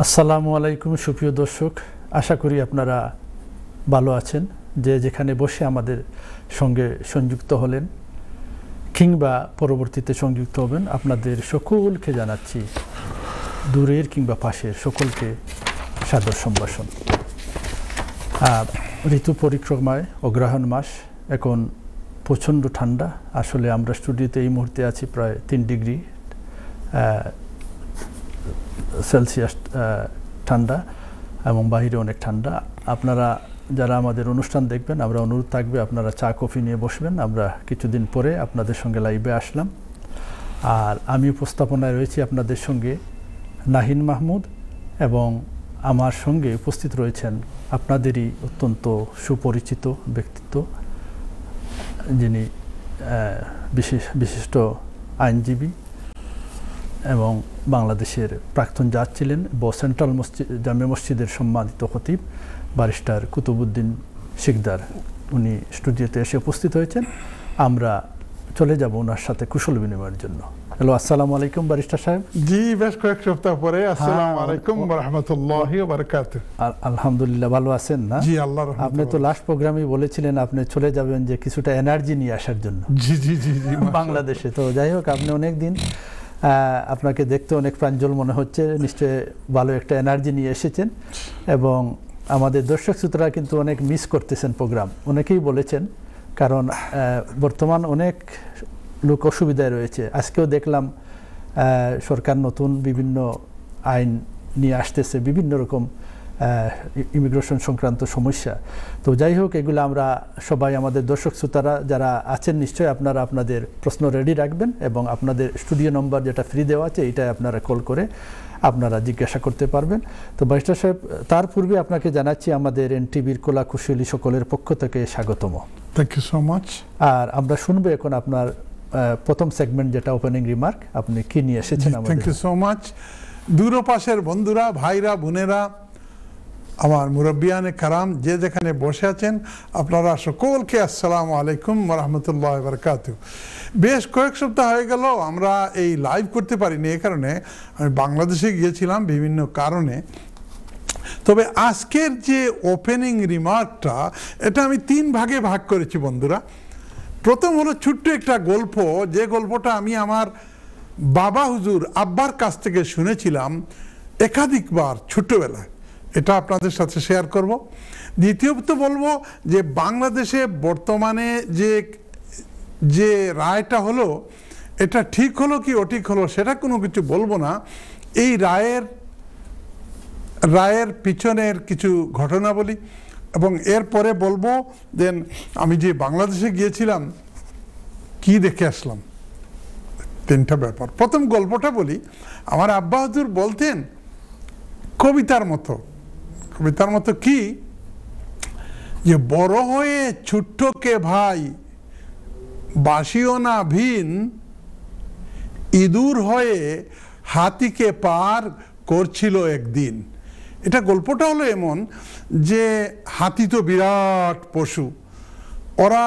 আসসালামু আলাইকুম সুপ্রিয় দর্শক, আশা করি আপনারা ভালো আছেন। যে যেখানে বসে আমাদের সঙ্গে সংযুক্ত হলেন কিংবা পরবর্তীতে সংযুক্ত হবেন, আপনাদের সকলকে জানাচ্ছি দূরের কিংবা পাশের সকলকে সাদর সম্ভাষণ। ঋতু পরিক্রমায় অগ্রহায়ণ মাস, এখন প্রচণ্ড ঠান্ডা। আসলে আমরা স্টুডিওতে এই মুহূর্তে আছি প্রায় 3 ডিগ্রি সেলসিয়াস ঠান্ডা এবং বাহিরে অনেক ঠান্ডা। আপনারা যারা আমাদের অনুষ্ঠান দেখবেন, আমরা অনুরোধ থাকবে আপনারা চা কফি নিয়ে বসবেন। আমরা কিছুদিন পরে আপনাদের সঙ্গে লাইভে আসলাম, আর আমি উপস্থাপনায় রয়েছি আপনাদের সঙ্গে নাহিন মাহমুদ, এবং আমার সঙ্গে উপস্থিত রয়েছেন আপনাদেরই অত্যন্ত সুপরিচিত ব্যক্তিত্ব, যিনি বিশিষ্ট আইনজীবী এবং বাংলাদেশের প্রাক্তন জাজ ছিলেন, সেন্ট্রাল জামে মসজিদের সম্মানিত খতিব ব্যারিস্টার কুতুবউদ্দিন শিকদার। উনি স্টুডিওতে এসে উপস্থিত হয়েছেন। আমরা চলে যাব ওনার সাথে কুশল বিনিময়ের জন্য। হ্যালো, আসসালামু আলাইকুম ব্যারিস্টার সাহেব। জি, বেশ কয়েক সপ্তাহ পরে। আসসালামু আলাইকুম ওয়া রাহমাতুল্লাহি ওয়া বারাকাতুহু। আলহামদুলিল্লাহ, ভালো আছেন না? জি, আল্লাহর রহমতে। আপনি তো লাস্ট প্রোগ্রামেই বলেছিলেন আপনি চলে যাবেন যে কিছুটা এনার্জি নিয়ে আসার জন্য জি জি জি জি বাংলাদেশে। তো যাই হোক, আপনি অনেক দিন, আপনাকে দেখতে অনেক প্রাঞ্জল মনে হচ্ছে, নিশ্চয়ই ভালো একটা এনার্জি নিয়ে এসেছেন। এবং আমাদের দর্শক শ্রোতারা কিন্তু অনেক মিস করতেছেন প্রোগ্রাম, অনেকেই বলেছেন, কারণ বর্তমান অনেক লোক অসুবিধায় রয়েছে। আজকেও দেখলাম সরকার নতুন বিভিন্ন আইন নিয়ে আসতেছে, বিভিন্ন রকম ইমিগ্রেশন সংক্রান্ত সমস্যা। তো যাই হোক, এগুলো আমরা সবাই, আমাদের দর্শক শ্রোতারা যারা আছেন, নিশ্চয়ই আপনারা আপনাদের প্রশ্ন রেডি রাখবেন, এবং আপনাদের স্টুডিও নম্বর যেটা ফ্রি দেওয়া আছে, এইটাই আপনারা কল করে আপনারা জিজ্ঞাসা করতে পারবেন। তো ব্যারিস্টার সাহেব, তার পূর্বে আপনাকে জানাচ্ছি আমাদের এনটিভির কলা কুশলী সকলের পক্ষ থেকে স্বাগতম। Thank you so much. আর আমরা শুনবো এখন আপনার প্রথম সেগমেন্ট, যেটা ওপেনিং রিমার্ক। আপনি কি নিয়ে এসেছেন আমাদের? Thank you so much. দূরপাশের বন্ধুরা, ভাইরা, বোনেরা, আমার মুরব্বিয়ানে কারাম, যে যেখানে বসে আছেন, আপনারা সকলকে আসসালামু আলাইকুম ওয়া রাহমাতুল্লাহি ওয়া বারাকাতুহু। বেশ কয়েক সপ্তাহ হয়ে গেল আমরা এই লাইভ করতে পারিনি, এই কারণে আমি বাংলাদেশে গিয়েছিলাম বিভিন্ন কারণে। তবে আজকের যে ওপেনিং রিমার্কটা, এটা আমি 3 ভাগে ভাগ করেছি বন্ধুরা। প্রথম হলো ছোট্ট একটা গল্প, যে গল্পটা আমি আমার বাবা হুজুর আব্বার কাছ থেকে শুনেছিলাম একাধিকবার ছোট্টবেলায়। এটা আপনাদের সাথে শেয়ার করব। দ্বিতীয়ত বলবো যে বাংলাদেশে বর্তমানে যে রায়টা হলো, এটা ঠিক হলো কি অঠিক হলো সেটা কোনো কিছু বলবো না। এই রায়ের পিছনের কিছু ঘটনা বলি, এবং এরপরে বলবো দেন আমি যে বাংলাদেশে গিয়েছিলাম কি দেখে আসলাম। 3টা ব্যাপার। প্রথম গল্পটা বলি। আমার আব্বা হুজুর বলতেন কবিতার মতো কি, যে বড় হয়ে ছোট্টকে ভাই বাসিও না ভিন, ইঁদুর হয়ে হাতিকে পার করছিল একদিন। এটা গল্পটা হলো এমন যে হাতি তো বিরাট পশু, ওরা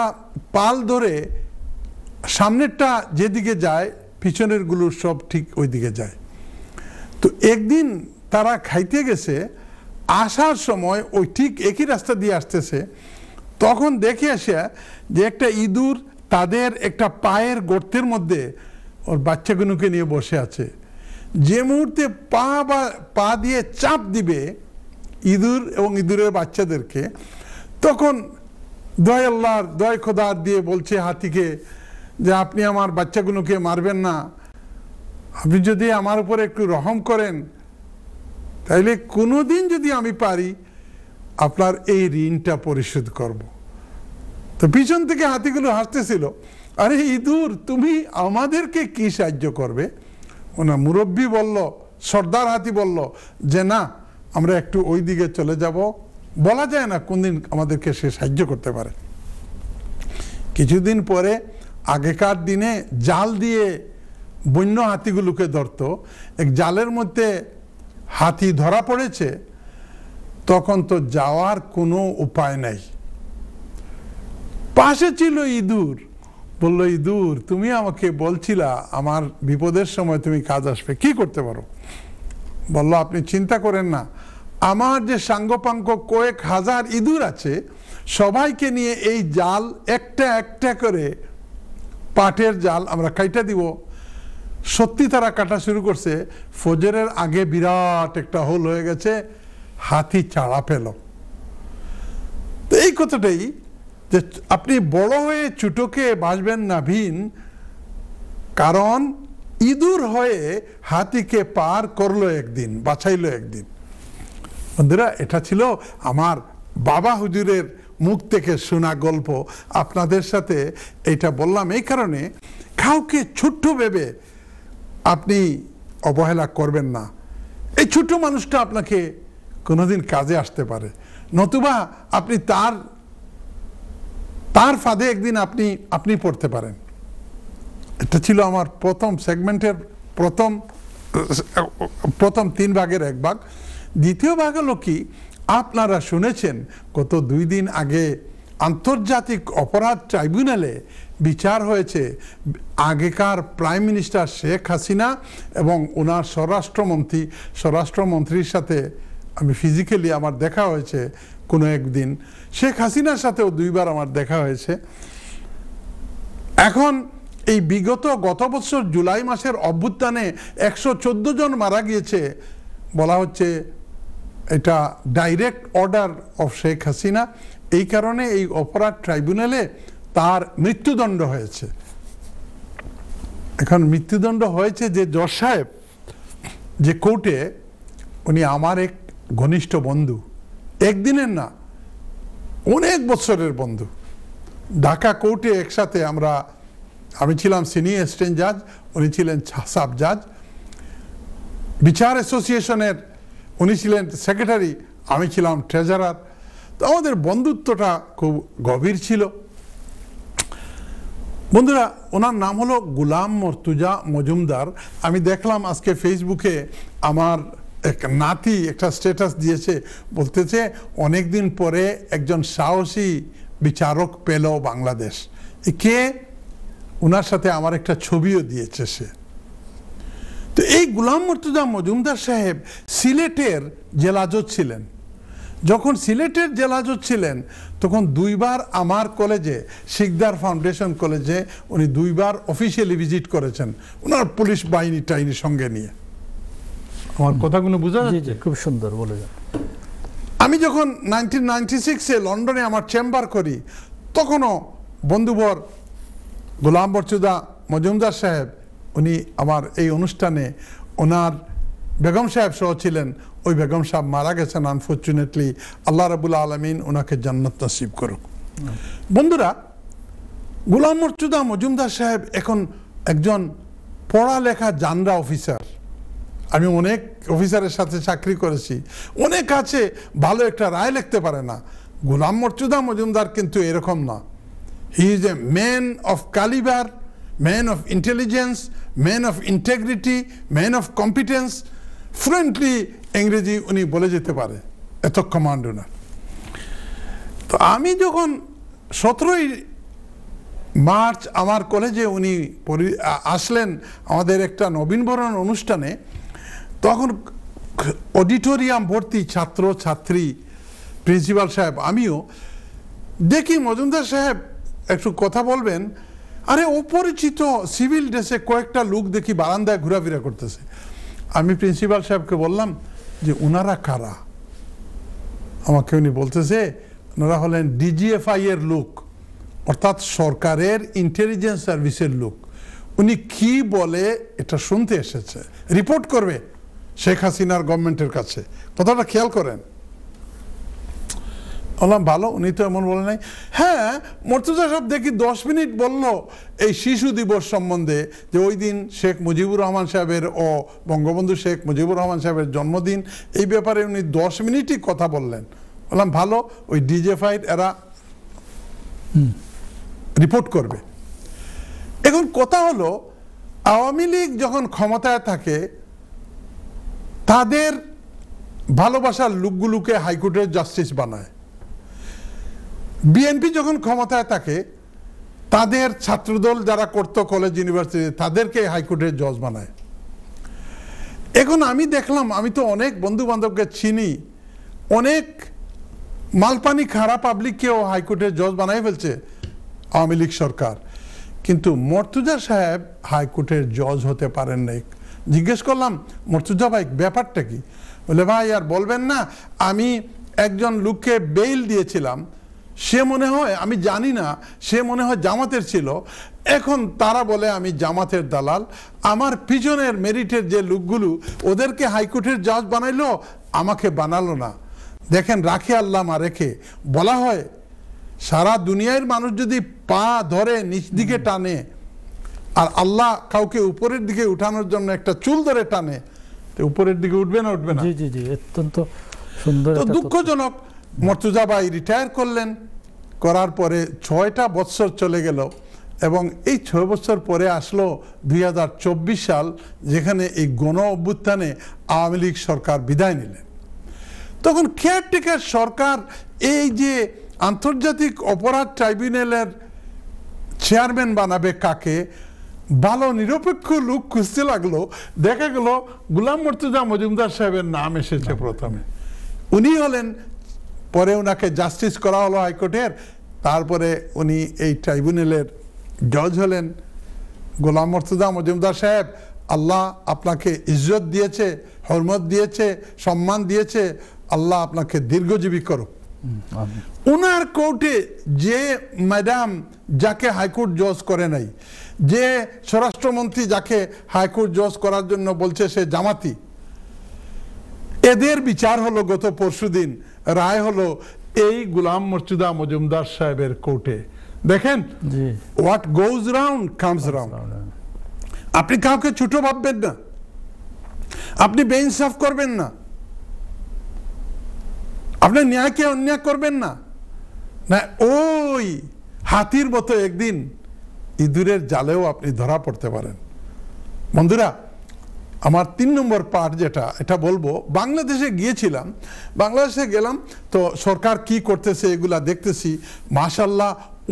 পাল ধরে সামনেরটা যেদিকে যায় পিছনের গুলো সব ঠিক ওই দিকে যায়। তো একদিন তারা খাইতে গেছে, আসার সময় ওই ঠিক একই রাস্তা দিয়ে আসতেছে, তখন দেখে আসে যে একটা ইঁদুর তাদের একটা পায়ের গর্তের মধ্যে ওর বাচ্চাগুলোকে নিয়ে বসে আছে। যে মুহূর্তে পা দিয়ে চাপ দিবে ইঁদুর এবং ইঁদুরের বাচ্চাদেরকে, তখন দয় আল্লাহর দয় খোদার দিয়ে বলছে হাতিকে যে আপনি আমার বাচ্চাগুলোকে মারবেন না, আপনি যদি আমার উপরে একটু রহম করেন, তাইলে কোনোদিন যদি আমি পারি আপনার এই ঋণটা পরিশোধ করব। তো পিছন থেকে হাতিগুলো হাসতেছিল, আরে ইঁদুর তুমি আমাদেরকে কি সাহায্য করবে? ওনার মুরব্বী বলল, সর্দার হাতি বলল যে না, আমরা একটু ওই দিকে চলে যাব, বলা যায় না কোন দিন আমাদেরকে সে সাহায্য করতে পারে। কিছুদিন পরে, আগেকার দিনে জাল দিয়ে বন্য হাতিগুলোকে ধরত, এক জালের মধ্যে হাতি ধরা পড়েছে, তখন তো যাওয়ার কোনো উপায় নাই। পাশে ছিল ইঁদুর, বলল ইঁদুর তুমি আমাকে বলছিলা আমার বিপদের সময় তুমি কাজ আসবে, কি করতে পারো? বলল আপনি চিন্তা করেন না, আমার যে সাঙ্গপাঙ্গ কয়েক হাজার ইঁদুর আছে সবাইকে নিয়ে এই জাল একটা একটা করে পাটের জাল আমরা কাইটা দিব। সত্যি তারা কাটা শুরু করছে, ফজরের আগে বিরাট একটা হোল হয়ে গেছে, হাতি চাড়া পেল। তো এই কথাটাই যে আপনি বড় হয়ে ছোটকে বাসবেন না ভিন, কারণ ইঁদুর হয়ে হাতিকে পার করলো একদিন, বাঁচাইলো একদিন। বন্ধুরা, এটা ছিল আমার বাবা হুজুরের মুখ থেকে শোনা গল্প। আপনাদের সাথে এটা বললাম এই কারণে, কাউকে ছোট্ট ভেবে আপনি অবহেলা করবেন না। এই ছোট্ট মানুষটা আপনাকে কোনোদিন কাজে আসতে পারে, নতুবা আপনি তার ফাঁদে একদিন আপনি পড়তে পারেন। এটা ছিল আমার প্রথম সেগমেন্টের প্রথম 3 ভাগের 1 ভাগ। দ্বিতীয় ভাগ হলো কি, আপনারা শুনেছেন গত 2 দিন আগে আন্তর্জাতিক অপরাধ ট্রাইব্যুনালে বিচার হয়েছে আগেকার প্রাইম মিনিস্টার শেখ হাসিনা এবং ওনার স্বরাষ্ট্রমন্ত্রীর সাথে আমি ফিজিক্যালি আমার দেখা হয়েছে কোনো একদিন। শেখ হাসিনার সাথেও 2 বার আমার দেখা হয়েছে। এখন এই গত বছর জুলাই মাসের অভ্যুত্থানে 114 জন মারা গিয়েছে, বলা হচ্ছে এটা direct order of Sheikh Hasina. এই কারণে এই অপরাধ ট্রাইব্যুনালে তার মৃত্যুদণ্ড হয়েছে। এখন মৃত্যুদণ্ড হয়েছে যে জজ সাহেব যে কোর্টে, উনি আমার এক ঘনিষ্ঠ বন্ধু, একদিনের না অনেক বছরের বন্ধু। ঢাকা কোর্টে একসাথে আমি ছিলাম সিনিয়র অ্যাসিস্ট্যান্ট জাজ, উনি ছিলেন সাব জাজ। বিচার অ্যাসোসিয়েশনের উনি ছিলেন সেক্রেটারি, আমি ছিলাম ট্রেজারার। তো আমাদের বন্ধুত্বটা খুব গভীর ছিল। বন্ধুরা, ওনার নাম হলো গোলাম মর্তুজা মজুমদার। আমি দেখলাম আজকে ফেসবুকে আমার এক নাতি একটা স্ট্যাটাস দিয়েছে, বলতেছে অনেকদিন পরে একজন সাহসী বিচারক পেল বাংলাদেশ। কে? ওনার সাথে আমার একটা ছবিও দিয়েছে সে। তো এই গোলাম মর্তুজা মজুমদার সাহেব সিলেটের জেলাজজ ছিলেন। যখন সিলেটের জেলাজজ ছিলেন তখন 2 বার আমার কলেজে, শিকদার ফাউন্ডেশন কলেজে উনি 2 বার অফিসিয়ালি ভিজিট করেছেন ওনার পুলিশ বাহিনী সঙ্গে নিয়ে। আমার কথাগুলো বুঝা যাচ্ছে? খুব সুন্দর বলে যান। আমি যখন 1996-এ লন্ডনে আমার চেম্বার করি, তখনও বন্ধুবর গোলাম মর্তুজা মজুমদার সাহেব উনি আমার এই অনুষ্ঠানে, ওনার বেগম সাহেব সহ ছিলেন। ওই বেগম সাহেব মারা গেছেন আনফর্চুনেটলি। আল্লাহ রাব্বুল আলামিন ওনাকে জান্নাত নসিব করুক। বন্ধুরা, গোলাম মর্তুজা মজুমদার সাহেব এখন একজন পড়ালেখা জানরা অফিসার। আমি অনেক অফিসারের সাথে চাকরি করেছি, অনেক আছে ভালো একটা রায় লিখতে পারে না। গোলাম মর্তুজা মজুমদার কিন্তু এরকম না। He is a man of কালিবার, man of intelligence, man of integrity, man of competence. Fluently ইংরেজি উনি বলে যেতে পারে, এত কমান্ড ওনার। তো আমি যখন 17ই মার্চ আমার কলেজে উনি আসলেন আমাদের একটা নবীনবরণ অনুষ্ঠানে, তখন অডিটোরিয়াম ভর্তি ছাত্র ছাত্রী, প্রিন্সিপাল সাহেব, আমিও দেখি মজুমদার সাহেব একটু কথা বলবেন। আরে অপরিচিত সিভিল ড্রেসে কয়েকটা লোক দেখি বারান্দায় ঘোরাফেরা করতেছে। আমি প্রিন্সিপাল সাহেবকে বললাম যে ওনারা কারা? আমাকে উনি বলতেছে ওনারা হলেন ডিজিএফআই এর লোক, অর্থাৎ সরকারের ইন্টেলিজেন্স সার্ভিসের লোক। উনি কি বলে এটা শুনতে এসেছে, রিপোর্ট করবে শেখ হাসিনার গভর্নমেন্টের কাছে। কথাটা খেয়াল করেন। বললাম ভালো, উনি তো এমন বলে নাই। হ্যাঁ, মর্তুজা সাহেব দেখি 10 মিনিট বলল এই শিশু দিবস সম্বন্ধে, যে ওই দিন শেখ মুজিবুর রহমান সাহেবের ও বঙ্গবন্ধু শেখ মুজিবুর রহমান সাহেবের জন্মদিন, এই ব্যাপারে উনি 10 মিনিটই কথা বললেন। বললাম ভালো, ওই ডিজিএফআই এরা রিপোর্ট করবে। এখন কথা হলো, আওয়ামী লীগ যখন ক্ষমতায় থাকে তাদের ভালোবাসার লোকগুলোকে হাইকোর্টের জাস্টিস বানায়। বিএনপি যখন ক্ষমতায় থাকে তাদের ছাত্রদল যারা করতো কলেজ ইউনিভার্সিটি, তাদেরকে হাইকোর্টের জজ বানায়। এখন আমি দেখলাম, আমি তো অনেক বন্ধু বান্ধবকে চিনি, অনেক মালপানি খারা পাবলিককেও হাইকোর্টের জজ বানাই ফেলছে আওয়ামী লীগ সরকার, কিন্তু মর্তুজা সাহেব হাইকোর্টের জজ হতে পারেন নাই। জিজ্ঞেস করলাম, মর্তুজা ভাই ব্যাপারটা কি? বলে, ভাই আর বলবেন না, আমি একজন লোককে বেইল দিয়েছিলাম, সে মনে হয়, আমি জানি না, সে মনে হয় জামাতের ছিল, এখন তারা বলে আমি জামাতের দালাল, আমার পিছনের মেরিটের যে লোকগুলো ওদেরকে হাইকোর্টের জজ বানাইলো, আমাকে বানালো না। দেখেন, রাখে আল্লাহ মা রেখে। বলা হয় সারা দুনিয়ার মানুষ যদি পা ধরে নিচ দিকে টানে আর আল্লাহ কাউকে উপরের দিকে উঠানোর জন্য একটা চুল ধরে টানে, তো উপরের দিকে উঠবে না? উঠবে না। জি জি জি, অত্যন্ত সুন্দর। তো দুঃখজনক, মর্তুজা ভাই রিটায়ার করলেন, করার পরে 6টা বছর চলে গেল, এবং এই 6 বছর পরে আসলো 2024 সাল, যেখানে এই গণ অভ্যুত্থানে আওয়ামী লীগ সরকার বিদায় নিলেন। তখন কেয়ারটেকার সরকার এই যে আন্তর্জাতিক অপরাধ ট্রাইব্যুনালের চেয়ারম্যান বানাবে কাকে, ভালো নিরপেক্ষ লোক খুঁজতে লাগলো। দেখা গেল গোলাম মর্তুজা মজুমদার সাহেবের নাম এসেছে প্রথমে। উনি হলেন, পরে ওনাকে জাস্টিস করা হলো হাইকোর্টের, তারপরে উনি এই ট্রাইব্যুনালের জজ হলেন। গোলাম মর্তুজা মজুমদার সাহেব, আল্লাহ আপনাকে ইজ্জত দিয়েছে, হরমত দিয়েছে, সম্মান দিয়েছে, আল্লাহ আপনাকে দীর্ঘজীবী করুক। উনার কোর্টে যে ম্যাডাম যাকে হাইকোর্ট জজ করে নাই, যে স্বরাষ্ট্রমন্ত্রী যাকে হাইকোর্ট জজ করার জন্য বলছে সে জামাতি, এদের বিচার হলো গত পরশুদিন, রায় হলো এই গোলাম মর্তুজা মজুমদার সাহেবের কোর্টে। দেখেন, what goes round comes round. আপনি কাউকে ছোট ভাববেন না, আপনি বেইনসাফ করবেন না, আপনি ন্যায়কে অন্যায় করবেন না, না ওই হাতির মতো একদিন ইঁদুরের জালেও আপনি ধরা পড়তে পারেন। বন্ধুরা, আমার 3 নম্বর পার্ট যেটা, এটা বলবো, বাংলাদেশে গিয়েছিলাম, বাংলাদেশে গেলাম তো সরকার কি করতেছে এগুলা দেখতেছি। মাশাআল্লাহ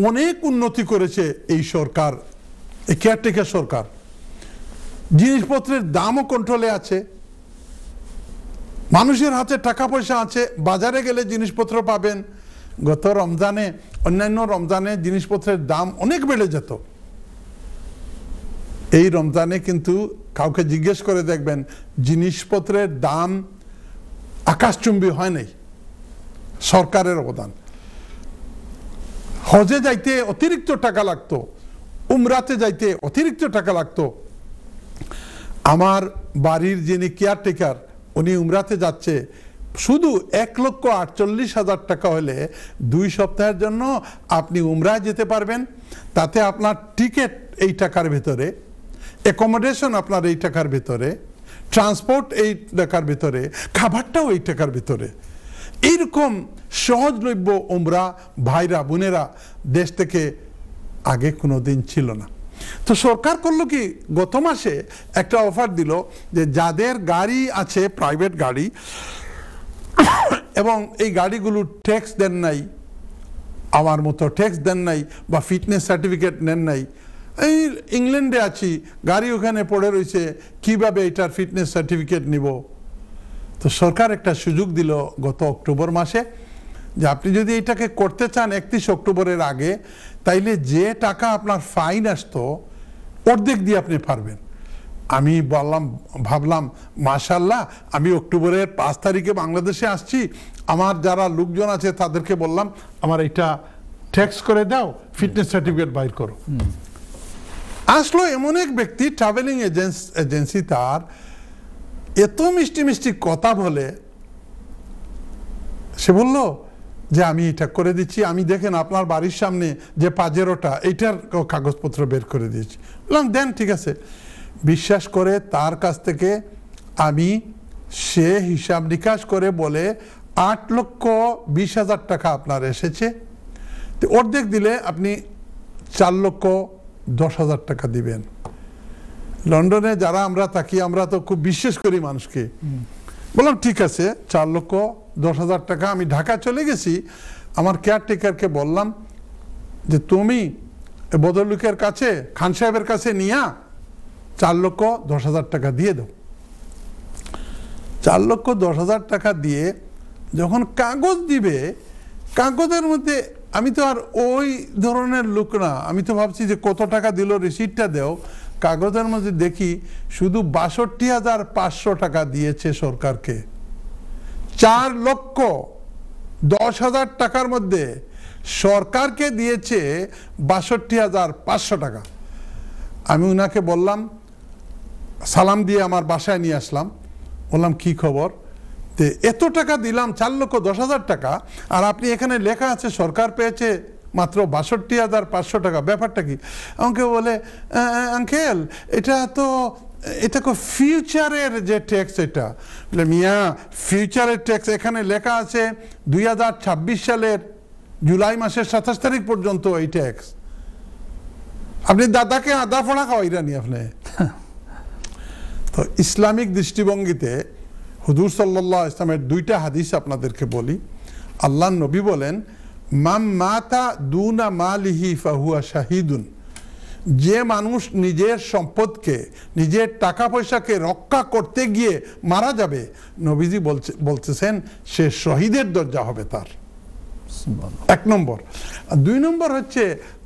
অনেক উন্নতি করেছে এই সরকার, এই কেয়ারটেকার সরকার। জিনিসপত্রের দামও কন্ট্রোলে আছে, মানুষের হাতে টাকা পয়সা আছে, বাজারে গেলে জিনিসপত্র পাবেন। গত রমজানে, অন্যান্য রমজানে জিনিসপত্রের দাম অনেক বেড়ে যেত। এই রমজানে কিন্তু কাউকে জিজ্ঞেস করে দেখবেন, জিনিসপত্রের দাম আকাশচুম্বী হয় নাই। সরকারের অবদান। হজে যাইতে অতিরিক্ত টাকা লাগতো, উমরাতে যাইতে অতিরিক্ত টাকা লাগতো। আমার বাড়ির যিনি কেয়ারটেকার, উনি উমরাতে যাচ্ছে, শুধু 1,48,000 টাকা হলে 2 সপ্তাহের জন্য আপনি উমরায় যেতে পারবেন। তাতে আপনার টিকিট এই টাকার ভিতরে, অ্যাকোমোডেশন আপনার এই টাকার ভিতরে, ট্রান্সপোর্ট এই টাকার ভিতরে, খাবারটাও এই টাকার ভিতরে। এইরকম সহজলভ্য উমরা ভাইরা বোনেরা দেশ থেকে আগে কোনো দিন ছিল না। তো সরকার করলো কি, গত মাসে একটা অফার দিল যে যাদের গাড়ি আছে, প্রাইভেট গাড়ি, এবং এই গাড়িগুলো ট্যাক্স দেন নাই, আমার মতো ট্যাক্স দেন নাই বা ফিটনেস সার্টিফিকেট নেন নাই, এই ইংল্যান্ডে আছি, গাড়ি ওখানে পড়ে রয়েছে, কিভাবে এটার ফিটনেস সার্টিফিকেট নিব? তো সরকার একটা সুযোগ দিল গত অক্টোবর মাসে, যে আপনি যদি এটাকে করতে চান 31 অক্টোবরের আগে, তাইলে যে টাকা আপনার ফাইন আসতো অর্ধেক দিয়ে আপনি পারবেন। আমি ভাবলাম মাশাআল্লাহ, আমি অক্টোবরের 5 তারিখে বাংলাদেশে আসছি, আমার যারা লোকজন আছে তাদেরকে বললাম আমার এটা ট্যাক্স করে দাও, ফিটনেস সার্টিফিকেট বাইর করো। আসলো এমন এক ব্যক্তি, ট্রাভেলিং এজেন্সি, তার এত মিষ্টি মিষ্টি কথা বলে, সে বলল যে আমি এটা করে দিচ্ছি, আমি দেখেন আপনার বাড়ির সামনে যে পাজেরোটা, এইটার কাগজপত্র বের করে দিয়েছি। বললাম দেন, ঠিক আছে। বিশ্বাস করে তার কাছ থেকে আমি, সে হিসাব নিকাশ করে বলে 8,20,000 টাকা আপনার এসেছে, তো অর্ধেক দিলে আপনি 4,10,000 টাকা দিবেন। লন্ডনে যারা আমরা থাকি, আমরা তো খুব বিশ্বাস করি মানুষকে। বললাম ঠিক আছে, 4,10,000 টাকা। আমি ঢাকা চলে গেছি, আমার কেয়ারটেকারকে বললাম যে তুমি ভদ্রলোকের কাছে, খান সাহেবের কাছে নিয়ে 4,10,000 টাকা দিয়ে দাও। 4,10,000 টাকা দিয়ে যখন কাগজ দিবে, কাগজের মধ্যে আমি তো আর ওই ধরনের লোক না, আমি তো ভাবছি যে কত টাকা দিল রিসিটটা দেও। কাগজের মধ্যে দেখি শুধু 62,500 টাকা দিয়েছে সরকারকে। 4,10,000 টাকার মধ্যে সরকারকে দিয়েছে 62,500 টাকা। আমি উনাকে বললাম, সালাম দিয়ে আমার বাসায় নিয়ে আসলাম, বললাম কি খবর, এত টাকা দিলাম 4,10,000 টাকা, আর আপনি এখানে লেখা আছে সরকার পেয়েছে মাত্র 62,500 টাকা, ব্যাপারটা কি? আমাকে বলে, আঙ্কেল এটা তো ফিউচারের যে ট্যাক্স, এটা বলে মিয়া ফিউচারের ট্যাক্স এখানে লেখা আছে 2026 সালের জুলাই মাসের 27 তারিখ পর্যন্ত এই ট্যাক্স। আপনি দাদাকে আদা ফোড়া খাওয়াইরানি আপনি। তো ইসলামিক দৃষ্টিভঙ্গিতে হুজুর সাল্লাল্লাহু আলাইহি ওয়াসাল্লামের 2টা হাদিস আপনাদেরকে বলি। আল্লাহর নবী বলেন, মান মাতা দুনা মালিহি ফাহুয়া শাহিদুন, যে মানুষ নিজের সম্পদকে, নিজের টাকা পয়সাকে রক্ষা করতে গিয়ে মারা যাবে, নবীজি বলতেছেন সে শহীদের দরজা হবে তার। 1 নম্বর। 2 নম্বর হচ্ছে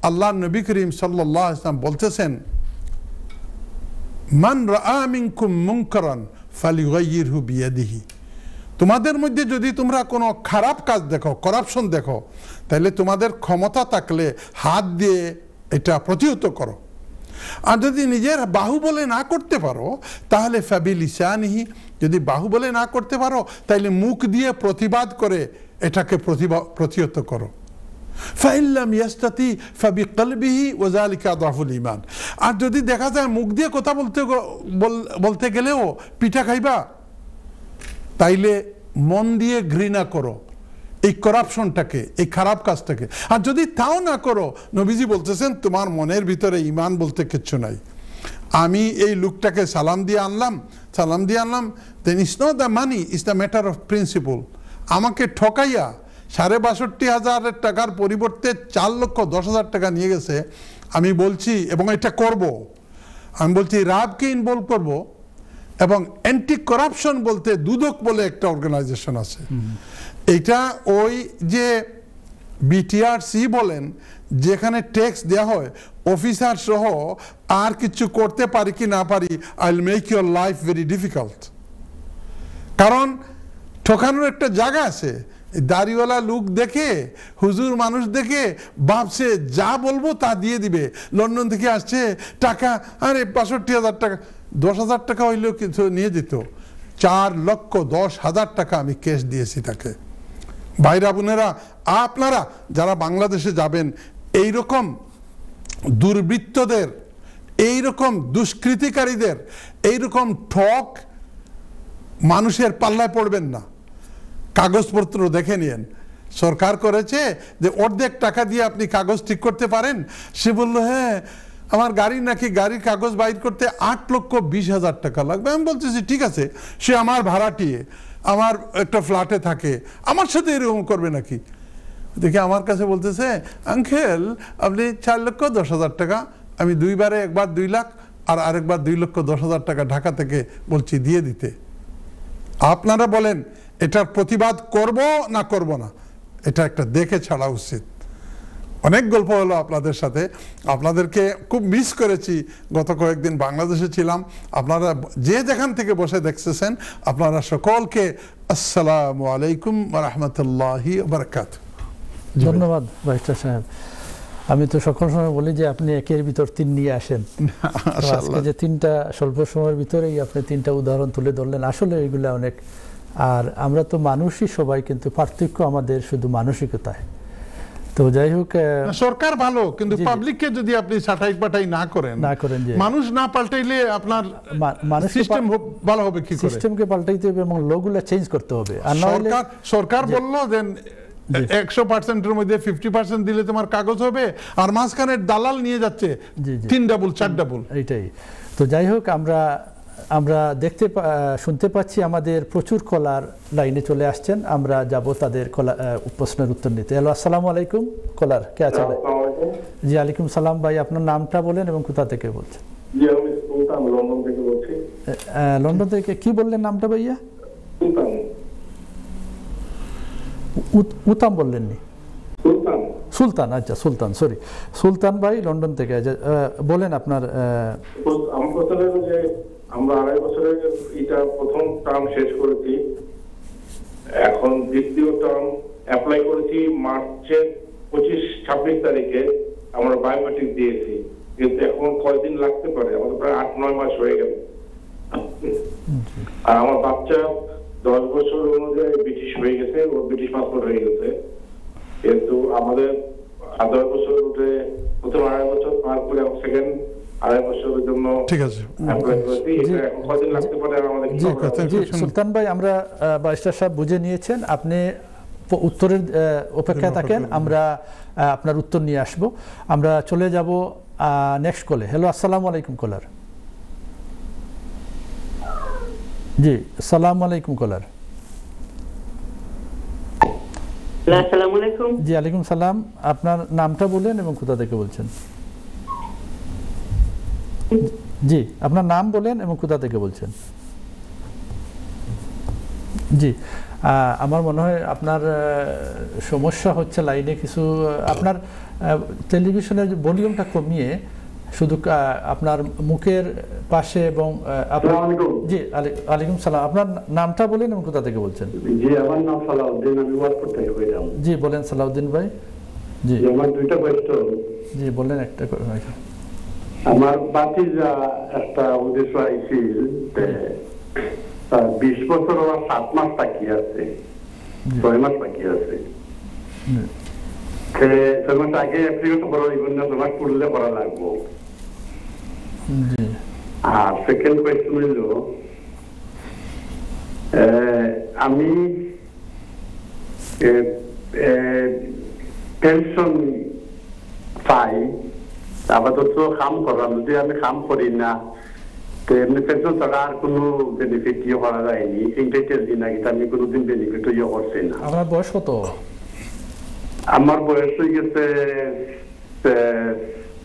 আল্লাহর নবী করিম সাল্লাল্লাহু আলাইহি ওয়াসাল্লাম বলতেছেন, মান রাআ মিনকুম মুনকারান ফালিগাইয়িরহু বিয়াদিহি, তোমাদের মধ্যে যদি তোমরা কোনো খারাপ কাজ দেখো, করাপশন দেখো, তাহলে তোমাদের ক্ষমতা থাকলে হাত দিয়ে এটা প্রতিহত করো। আর যদি নিজের বাহুবলে না করতে পারো তাহলে ফাবিলিসানিহি, যদি বাহুবলে না করতে পারো তাহলে মুখ দিয়ে প্রতিবাদ করে এটাকে প্রতিহত করো। ফাইল্লাম ইয়াস্তাতি ফাবিকলবিহি ওয়াযালিকা আযআফুল ঈমান, আর যদি দেখা যায় মুখ দিয়ে কথা বলতে গেলেও পিঠা খাইবা, তাইলে মন দিয়ে ঘৃণা করো এই করাপশনটাকে, এই খারাপ কাজটাকে। আর যদি তাও না করো, নবীজি বলতেছেন তোমার মনের ভিতরে ঈমান বলতে কিচ্ছু নাই। আমি এই লোকটাকে সালাম দিয়ে আনলাম, then it's not the money, it's the matter of principle. আমাকে ঠকাইয়া 62,500 টাকার পরিবর্তে 4,10,000 টাকা নিয়ে গেছে। আমি বলছি, এবং এটা করব, আমি বলছি রাবকে ইনভলভ করব, এবং অ্যান্টি করাপশন বলতে দুদক বলে একটা অর্গানাইজেশন আছে। এটা ওই যে বিটিআরসি বলেন, যেখানে ট্যাক্স দেওয়া হয়, অফিসার সহ আর কিছু করতে পারি কি না পারি, I will make your life very difficult. কারণ ঠকানোর একটা জায়গা আছে। দাড়িওয়ালা লোক দেখে, হুজুর মানুষ দেখে ভাবছে যা বলবো তা দিয়ে দিবে। লন্ডন থেকে আসছে, টাকা আরে 65,000 টাকা, 10,000 টাকা হইলেও কিছু নিয়ে যেত। 4,10,000 টাকা আমি ক্যাশ দিয়েছি তাকে। ভাইরা বোনেরা, আপনারা যারা বাংলাদেশে যাবেন, এইরকম দুর্বৃত্তদের, এইরকম দুষ্কৃতিকারীদের, এইরকম ঠক মানুষের পাল্লায় পড়বেন না। কাগজপত্র দেখে নিয়েন। সরকার করেছে যে অর্ধেক টাকা দিয়ে আপনি কাগজ ঠিক করতে পারেন। সে বলল, হ্যাঁ আমার গাড়ির গাড়ির কাগজ বাইর করতে 8,20,000 টাকা লাগবে। আমি বলতেছি ঠিক আছে, সে আমার ভাড়াটিয়ে, আমার একটা ফ্ল্যাটে থাকে, আমার সাথে এরকম করবে নাকি? দেখে আমার কাছে বলতেছে, আঙ্কেল আপনি 4,10,000 টাকা, আমি দুইবারে, একবার 2 লাখ আর আরেকবার 2,10,000 টাকা ঢাকা থেকে বলছি দিয়ে দিতে। আপনারা বলেন এটার প্রতিবাদ করব না করব না? এটা একটা দেখে ছাড়া উচিত। অনেক গল্প হলো আপনাদের সাথে, আপনাদেরকে খুব মিস করেছি। গত কয়েকদিন বাংলাদেশে ছিলাম। আপনারা যে যেখান থেকে বসে দেখতেছেন, আপনারা সকলকে আসসালামু আলাইকুম ওয়া রাহমাতুল্লাহি ওয়া বারাকাতুহু। ধন্যবাদ ব্যারিস্টার সাহেব। আমি তো সকল সময় বলি যে আপনি একের ভিতর 3 নিয়ে আসেন। আজকে যে 3টা স্বল্প সময়ের ভিতরেই আপনি 3টা উদাহরণ তুলে ধরলেন, আসলে এগুলো অনেক। আর আমরা তো মানুষই সবাই, কিন্তু পার্থক্য আমাদের শুধু মানসিকতায়। তো যাই হোক, সরকার ভালো, কিন্তু পাবলিককে যদি আপনি ছাঁটাই পাটাই না করেন, যে মানুষ না পাল্টাইলে আপনার সিস্টেম ভালো হবে কি করে? সিস্টেমকে পাল্টাইতে হবে এবং লোগুলো চেঞ্জ করতে হবে। আর সরকার বলল দেন 100%-এর মধ্যে 50% দিলে তোমার কাগজ হবে, আর মাঝখানে দালাল নিয়ে যাচ্ছে 3 ডাবল 4 ডাবল। এইটাই তো। যাই হোক, আমরা শুনতে পাচ্ছি আমাদের প্রচুর কলার লাইনে চলে আসছেন। আমরা যাব তাদের প্রশ্নের উত্তর নিতে। হ্যালো, আসসালামু আলাইকুম। কলার কে আছেন? জি আলাইকুম সালাম। ভাই আপনার নামটা বলেন এবং কোথা থেকে বলছেন? জি আমি সুলতান, লন্ডন থেকে বলছি। লন্ডন থেকে কি বললেন নামটা ভাইয়া? সুলতান। উতাম বললেননি? সুলতান। সুলতান, আচ্ছা সুলতান, সরি। সুলতান ভাই লন্ডন থেকে। বলেন আপনার। আমার কথা হলো যে আমরা 2.5 বছরের এটা প্রথম টার্ম শেষ করেছি, এখন দ্বিতীয় টার্ম অ্যাপ্লাই করেছি মার্চের 25-26 তারিখে আমরা বায়োমেট্রিক দিয়েছি, কিন্তু এখন কয়দিন লাগতে পারে, আমাদের প্রায় 8-9 মাস হয়ে গেল। আর আমার বাচ্চা 10 বছর অনুযায়ী ব্রিটিশ হয়ে গেছে, ও ব্রিটিশ পাসপোর্ট হয়ে গেছে, কিন্তু আমাদের 10 বছর উঠে প্রথম 2.5 বছর পার করে সেকেন্ড 2.5 বছরের জন্য ঠিক আছে অ্যাপ্লাই করেছি। এটা এখন কয়দিন লাগতে পারে আমাদের কি করা উচিত? জি সুলতান ভাই, আমরা ব্যারিস্টার সাহেব বুঝে নিয়েছেন, আপনি উত্তরের অপেক্ষায় থাকেন, আমরা আপনার উত্তর নিয়ে আসব। আমরা চলে যাব নেক্সট কলে। হ্যালো, আসসালামু আলাইকুম কলার। জি আসসালামু আলাইকুম কলার। আসসালামু আলাইকুম। জি ওয়ালাইকুম সালাম। আপনার নামটা বলেন এবং কোথা থেকে বলছেন? জি আপনার নাম বলেন এবং কোথা থেকে বলছেন? জি আমার মনে হয় আপনার সমস্যা হচ্ছে লাইনে কিছু। আপনার টেলিভিশনের ভলিউমটা কমিয়ে শুধু আপনার মুখের পাশে এবং জি ওয়ালাইকুম সালাম। আপনার নামটা বলেন এবং কোথা থেকে বলছেন? জি আমার নাম সালাউদ্দিন, আমি ওয়ারপুর থেকে বললাম। জি বলেন সালাউদ্দিন ভাই। জি আমার দুইটা বয়স্ক। জি বলেন একটা। আমার বাতিজা একটা উদ্দেশ্য আইছিল 20 বছর আর 7 মাস বাকি আছে, 6 মাস বাকি আছে। 6 মাস আগে এপ্রিল তো বড় ইভেন্ট না, 6 মাস পড়লে করা লাগবো। আর সেকেন্ড কোয়েশ্চন হইল, আমি পেনশন পাই, আপাতত কাম করলাম, যদি আমি কাম করি না এমনি পেনশন ছাড়া আর কোনো বেনিফিট ইয়ে করা যায়নি, এইটাই টেলছি না, কিন্তু আমি কোনোদিন বেনিফিট ইয়ে করছি না। আপনার বয়স কত? আমার বয়স হয়ে গেছে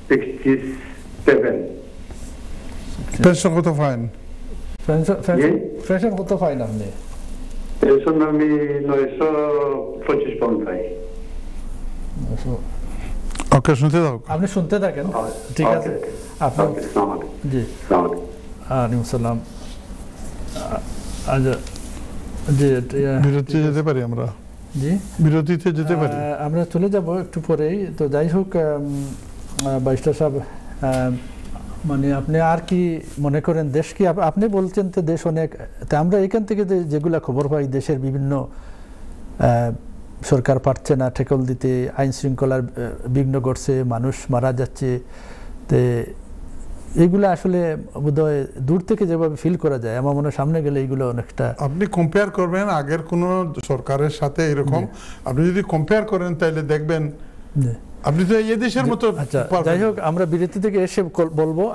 67। পেনশন কত ফাইন? পেনশন কত পাইন আপনি? পেনশন আমি 925 পাউন্ড পাই। ওকে, শুনতে দাও। আপনি শুনতে থাকেন, ঠিক আছে। আপনার জি ওয়ালাইকুম সালাম। আচ্ছা জি বিরতিতে যেতে পারি আমরা? জি বিরতিতে যেতে পারি, আমরা চলে যাব একটু পরেই। তো যাই হোক ব্যারিস্টার সাহেব, মানে আপনি আর কি মনে করেন দেশ কি, আপনি বলছেন তো দেশ অনেক, তা আমরা এখান থেকে যেগুলা খবর পাই দেশের বিভিন্ন সরকার পারছে না ঠেকল দিতে, আইন শৃঙ্খলার বিঘ্ন ঘটছে, মানুষ মারা যাচ্ছে, তো এইগুলো আসলে বোধহয় দূর থেকে যেভাবে ফিল করা যায়, আমার মনে হয় সামনে গেলে এইগুলো অনেকটা আপনি কম্পেয়ার করবেন আগের কোন সরকারের সাথে এরকম, আপনি যদি কম্পেয়ার করেন তাহলে দেখবেন আপনি তো এই দেশের মতো। আচ্ছা যাই হোক, আমরা বিরতি থেকে এসে বলবো।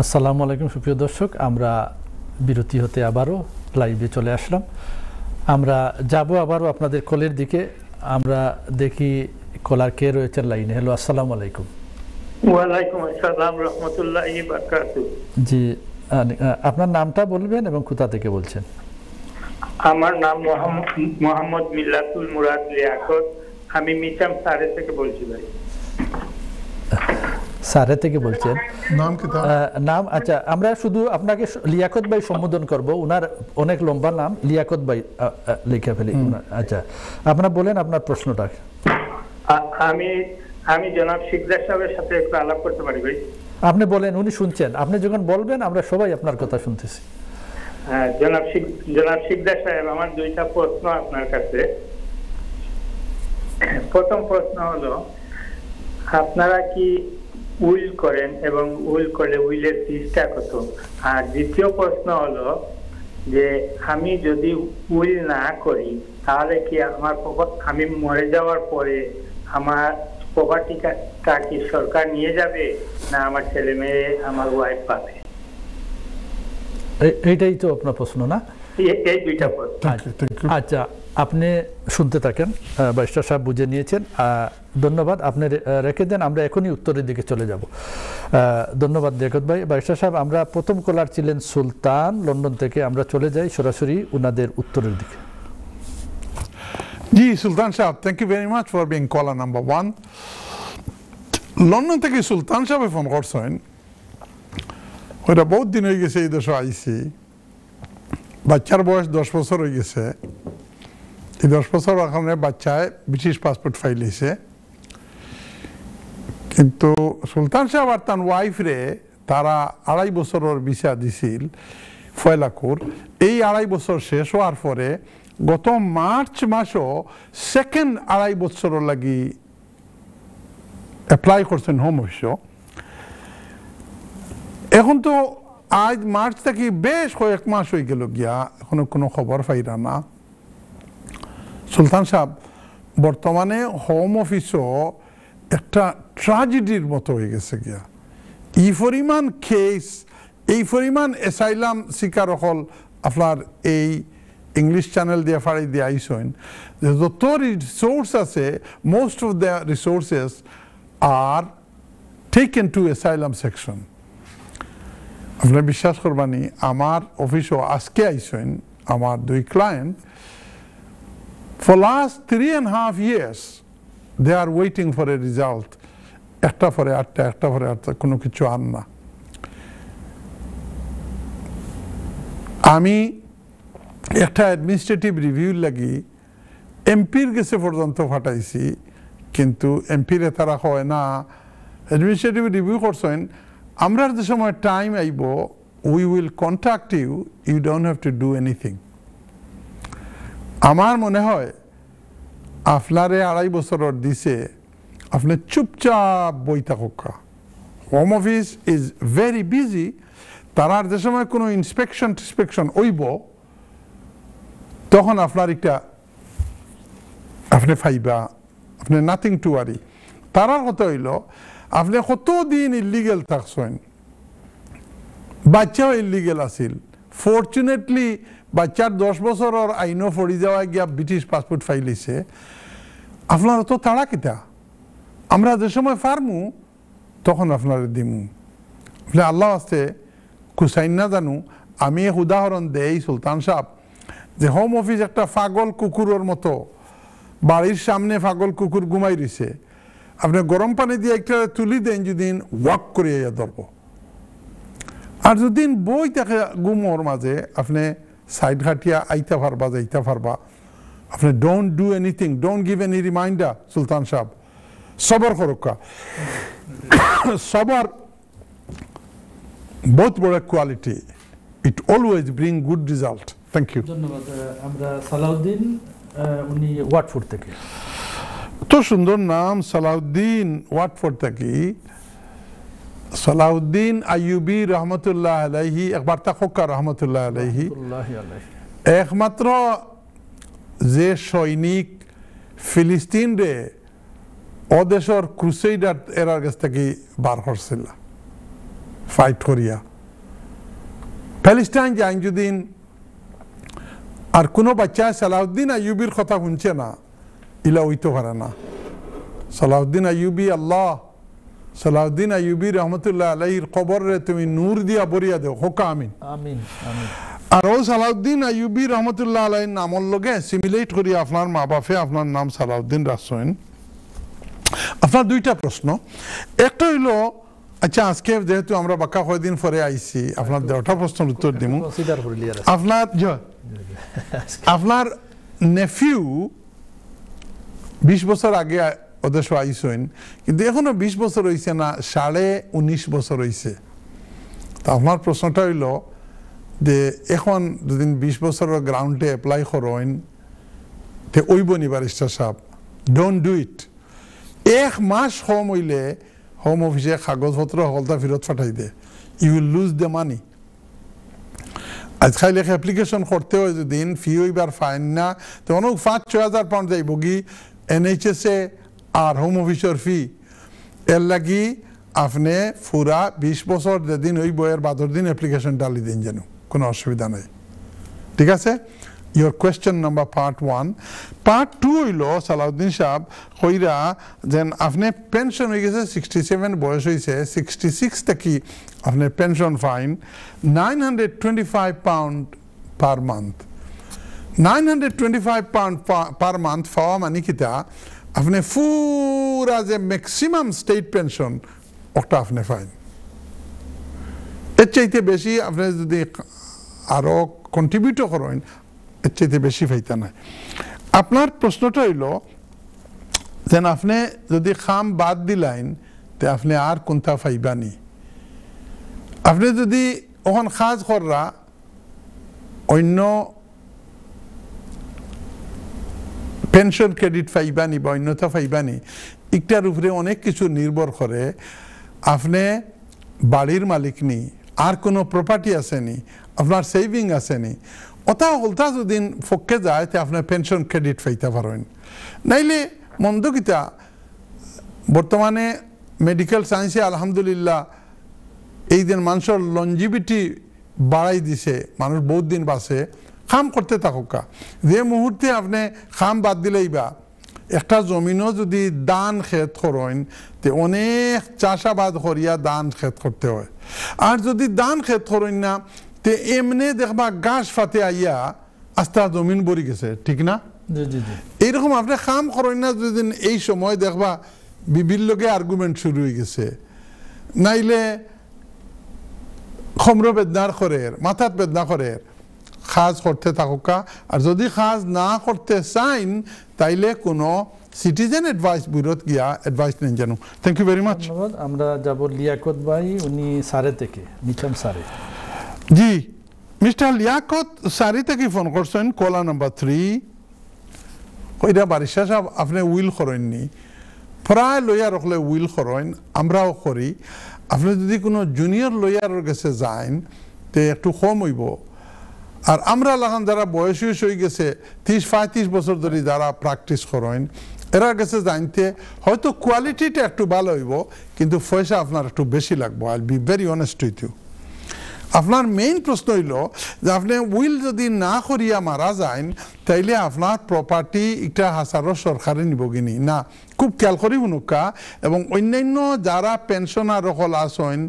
আসসালামু আলাইকুম সুপ্রিয় দর্শক, আমরা বিরতি হতে আবারও লাইভে চলে আসলাম। আমরা যাব আবারও আপনাদের কলের দিকে। আমরা দেখি কলার কে রয়েছেন লাইনে। হ্যালো, আসসালামু আলাইকুম। ওয়ালাইকুম আসসালাম রাহমাতুল্লাহি ওয়া বারাকাতুহু। জি আপনার নামটা বলবেন এবং কোথা থেকে বলছেন? আমার নাম মোহাম্মদ মিল্লাতুল মুরাদ লিয়াকত, আমি মিচাম সারে থেকে বলছি ভাই। সারে থেকে বলছেন? নাম কি? নাম আচ্ছা, আমরা শুধু আপনাকে লিয়াকত ভাই সম্বোধন করব, ওনার অনেক লম্বা নাম, লিয়াকত ভাই লিখে ফেলি। আচ্ছা আপনারা বলেন আপনার প্রশ্নটা। আমি জনাব শিকদার সাহেবের সাথে একটু আলাপ করতে পারি ভাই? আপনি বলেন, উনি শুনছেন, আপনি যখন বলবেন আমরা সবাই আপনার কথা শুনতেছি। হ্যাঁ জনাব শিকদার সাহেব, আমার দুইটা প্রশ্ন আপনার কাছে। প্রথম প্রশ্ন হলো, আপনারা কি উইল করেন এবং উইল করলে উইলের ফিসটা কত? আর দ্বিতীয় প্রশ্ন হলো যে আমি যদি উইল না করি তাহলে কি আমার আমি মরে যাওয়ার পরে আমার প্রপার্টিটা কি সরকার নিয়ে যাবে না আমার ছেলে মেয়ে আমার ওয়াইফ পাবে? এইটাই তো আপনার প্রশ্ন না? এই দুইটা প্রশ্ন। আচ্ছা, আপনি শুনতে থাকেন, ব্যারিস্টার সাহেব বুঝে নিয়েছেন, ধন্যবাদ। আপনি রেখে দেন, আমরা এখনই উত্তরের দিকে চলে যাব। ধন্যবাদ লিয়াকত ভাই। ব্যারিস্টার সাহেব, আমরা প্রথম কলার ছিলেন সুলতান লন্ডন থেকে, আমরা চলে যাই সরাসরি উনাদের উত্তরের দিকে। জি সুলতান সাহেব, thank you very much for being caller number 1। London থেকে সুলতান সাহেব ফোন করছেন, ওইটা বহুত দিন হয়ে গেছে এই দেশে আইসি, বাচ্চার বয়স 10 বছর হয়ে গেছে। এই 10 বছর ওখানে বাচ্চায় ব্রিটিশ পাসপোর্ট ফাইল হয়েছে, কিন্তু সুলতান সাহেব আর তার ওয়াইফ রে তারা 2.5 বছরের ভিসা দিছিল ফয়লাকুর। এই 2.5 বছর শেষ হওয়ার পরে গত মার্চ মাসও সেকেন্ড 2.5 বছরের লাগি অ্যাপ্লাই করছেন হোম অফিসও। এখন তো আজ মার্চ থেকে বেশ কয়েক মাস হয়ে গেল গিয়া, এখনো কোনো খবর পাইরা না। সুলতান সাহেব, বর্তমানে হোম অফিসও একটা ট্র্যাজেডির মতো হয়ে গেছে গিয়া। এই পরিমাণ কেস, এই পরিমাণ অ্যাসাইলাম শিকার হল আপনার এই ইংলিশ চ্যানেল দিয়ে ফাড়ি দিয়ে আইসেন, যে যত রিসোর্স আছে most of the resources are taken to asylum section. আপনার বিশ্বাস করবানি, আমার অফিসও আজকে আইসেন আমার 2 client, for last 3.5 years they are waiting for a result, একটা পরে আটটা কোনো কিছু আন না। আমি একটা অ্যাডমিনিস্ট্রেটিভ রিভিউ লাগি এমপির কাছে পর্যন্ত ফাটাইছি, কিন্তু এমপির তারা হয় না। অ্যাডমিনিস্ট্রেটিভ রিভিউ করছেন, আমরা যে সময় টাইম আইব we will contact you, you don't have to do anything. আমার মনে হয় আপনারে 2.5 বছরের দিছে, আপনি চুপচাপ বই থাকা। Home office is very busy, তারার যে সময় কোনো ইন্সপেকশন হইব তখন আপনার একটা আপনি ফাইবা, আপনি নাথিং টু ওয়ারি। তারার কথা হইল আপনি কতদিন ইলিগেল থাকছেন, বাচ্চাও ইলিগেল আছিল, ফর্চুনেটলি বাচ্চার 10 বছরের আইনও পড়ি যাওয়া গিয়া ব্রিটিশ পাসপোর্ট ফাইলিছে। আপনার তো তাড়া কিতা, আমরা যে সময় পারমু তখন আপনার দিমু। আপনি আল্লাহ আসতে কুসাইন না জানু। আমি এক উদাহরণ দেই সুলতান সাহেব, যে হোম অফিস একটা পাগল কুকুরের মতো, বাড়ির সামনে পাগল কুকুর ঘুমাই রয়েছে, আপনি গরম পানি দিয়ে একটা তুলি দেন, যদিন ওয়াক করে ধরব, আর যদিন বই থাকে গুমোর মাঝে আপনি সাইড ঘাটিয়া আইতা পারবা যাইতা পারবা। আপনি don't do anything, don't give any reminder. Sultan সাহেব সবর করক্কা, সবার বহুত বড় quality, it always bring good result. Thank you. ধন্যবাদ। আমরা সালাউদ্দিন, উনি ওয়াটফোর্ড থেকে। তো সুন্দর নাম সালাউদ্দিন, ওয়াটফোর্ড থেকে। সালাউদ্দিন আইয়ুবী রহমতুল্লাহ আলাইহি, একবার তাকক্কা রহমতুল্লাহ আলাইহি, একমাত্র যে সৈনিক ফিলিস্তিন রে অদেশর ক্রুসেডার এরার কাছ থেকে বার করছিল ফাইট করিয়া। প্যালেস্টাইন যে আইনজুদ্দিন আর কোনো বাচ্চা সালাউদ্দিন আইয়ুবীর কথা শুনছে না, ইলা হইতে পারে না। সালাউদ্দিন আইয়ুবী আল্লাহ, সালাউদ্দিন আইয়ুবী রহমতুল্লাহ আলাইহির কবরে তুমি নূর দিয়া বরিয়া দেও, হোকা আমিন। আমিন আমিন। আর ও সালাউদ্দিন আইয়ুবী রহমতুল্লাহ আলাইহির নামর লগে সিমিলেট করি আপনার মা বাপে আপনার নাম সালাউদ্দিন রাখছেন। আপনার 2টা প্রশ্ন, একটা হইল, আচ্ছা আজকে যেহেতু আমরা বাক্কা কয়দিন পরে আইছি, আপনার 2টা প্রশ্নের উত্তর দিব। আপনার নেফিউ 20 বছর আগে ওদেশ আইসেন, কিন্তু এখনো 20 বছর হয়েছে না, 19.5 বছর হয়েছে। তা আপনার প্রশ্নটা হইল যে এখন যদি 20 বছরের গ্রাউন্ডে অ্যাপ্লাই করেন তে ওইব নি ব্যারিস্টার সাহেব? Don't do it. 1 মাস হোম হইলে হোম অফিসে কাগজপত্র হলতা ফেরত পাঠাই দে, you will lose the money. আজকাল লেখা অ্যাপ্লিকেশন করতে হয় যদি ফি হইবার ফাইন না, তো অনেক 5-6 হাজার পাউন্ড যাইব কি NHS আর হোম অফিসের ফি। এর লাগি আপনি পুরা 20 বছর যেদিন ওই বইয়ের 12 দিন অ্যাপ্লিকেশন ডালি দিন যেন। কোনো অসুবিধা নেই। ঠিক আছে, your question number part 1. Part 2 হইল সালাউদ্দিন সাহেব কইরা যেন আপনি পেনশন হয়ে গেছে 67 বয়স হয়েছে, 66 থেকে আপনি pension fine 925 pound per month. 925 pound per month পাওয়া মানে কিতা আপনি পুরা যে ম্যাক্সিমাম স্টেট পেনশন ওটা আপনি ফাইন। এর চাইতে বেশি আপনি যদি আরো কন্ট্রিবিউটও করেন এর চাইতে বেশি ফাইতা নাই। আপনার প্রশ্নটা হইল যেন আপনি যদি খাম বাদ দিলেন তে আপনি আর কোনটা ফাইবানি। আপনি যদি ওখান কাজ কররা অন্য পেনশন ক্রেডিট ফাইবানি বা অন্যতা ফাইবানি, একটার উপরে অনেক কিছু নির্ভর করে। আপনি বাড়ির মালিক নি, আর কোনো প্রপার্টি আসেনি, আপনার সেভিং আসেনি, ওটা হলতা যদি ফকে যায় তে আপনার পেনশন ক্রেডিট পাইতে পারেন। নাইলে মন্দ কিতা বর্তমানে মেডিকেল সায়েন্সে আলহামদুলিল্লাহ এই দিন মানুষের লঞ্জিভিটি বাড়াই দিছে, মানুষ বহুত দিন বাঁচে। খাম করতে থাকুকা, যে মুহূর্তে আপনি খাম বাদ দিলেই বা একটা জমিনও যদি দান খেত করেন তে অনেক চাষাবাদ করিয়া দান খেত করতে হয়। আর যদি দান খেত করেন না তে এমনি দেখবা গাছ ফাতে আইয়া আস্তা জমিন ভরি গেছে, ঠিক না? এইরকম আপনি খাম করেন না যদি এই সময় দেখবা বিভিন্ন লোকে আর্গুমেন্ট শুরু হয়ে গেছে, নাইলে খমর বেদনার করে মাথাত বেদনা করে কাজ করতে থাকুকা। আর যদি কাজ না করতে চাইন তাইলে কোনো সিটিজেন অ্যাডভাইস ব্যুরোত গিয়া অ্যাডভাইস নেন জানো। Thank you very much. ধন্যবাদ। আমরা যাব লিয়াকত ভাই, উনি সারে থেকে, নিচাম সারে। জি, মিস্টার লিয়াকত সারি থেকে ফোন করছেন, কলা নাম্বার 3। কইরা বারিশা সাহেব আপনি উইল করেননি, প্রায় লয়ার হলে উইল করেন, আমরাও করি। আপনি যদি কোনো জুনিয়র লয়ারের কাছে যান তে একটু কম হইব। আর আমরা লাগান যারা বয়স হয়ে গেছে 30-35 বছর ধরে যারা প্র্যাকটিস করেন, এরা কাছে জানতে হয়তো কোয়ালিটিটা একটু ভালো হইব, কিন্তু পয়সা আপনার একটু বেশি লাগবে। I be very honest with you. আপনার মেইন প্রশ্ন হইল যে আপনি উইল যদি না করিয়া মারা যান তাইলে আপনার প্রপার্টি একটা হাসারও সরকারে নিব কিনি না, খুব খেয়াল করি শুনুকা। এবং অন্যান্য যারা পেনশনার হল আসেন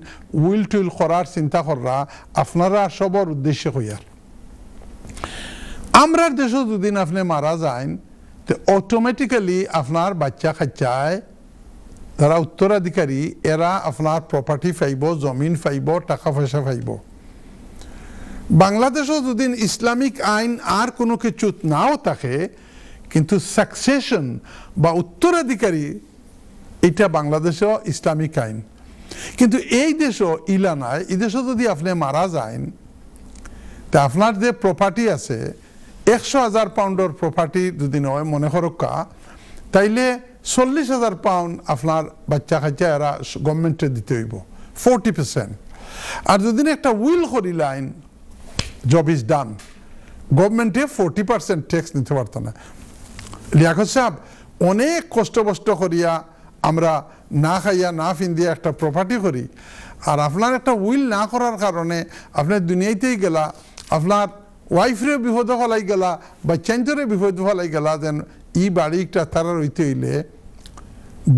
উইল টুইল করার চিন্তা করা আপনারা সবর উদ্দেশ্য হইয়ার। আমরা দেশে দুদিন আপনি মারা যান তো অটোমেটিক্যালি আপনার বাচ্চা খাচ্চায় যারা উত্তরাধিকারী এরা আপনার প্রপার্টি পাইব, জমিন পাইব, টাকা পয়সা পাইব। বাংলাদেশও যদি ইসলামিক আইন আর কোনো কিছু নাও থাকে, কিন্তু সাকসেশন বা উত্তরাধিকারী এটা বাংলাদেশও ইসলামিক আইন। কিন্তু এই দেশও ইলা নাই। এই দেশে যদি আপনি মারা যান তা আপনার যে প্রপার্টি আছে 100,000 পাউন্ডের প্রপার্টি যদি নয় মনে করকা, তাইলে 40,000 পাউন্ড আপনার বাচ্চা খাচ্চা এরা গভর্নমেন্টে দিতে হইব 40%। আর যদি একটা উইল করিলেন জব ইজ ডান, গভর্নমেন্টে 40% ট্যাক্স নিতে পারত না। লিয়াকত সাহেব অনেক কষ্ট করিয়া আমরা না খাইয়া না ফিন্দিয়া একটা প্রপার্টি করি, আর আপনার একটা উইল না করার কারণে আপনার দুনিয়াতেই গেলা, আপনার ওয়াইফরে বিপদ ফলাই গেলা, বাচ্চান্তরে বিপদ ফলাই গেলা। যেন ই বাড়িটা তারা রইতে হইলে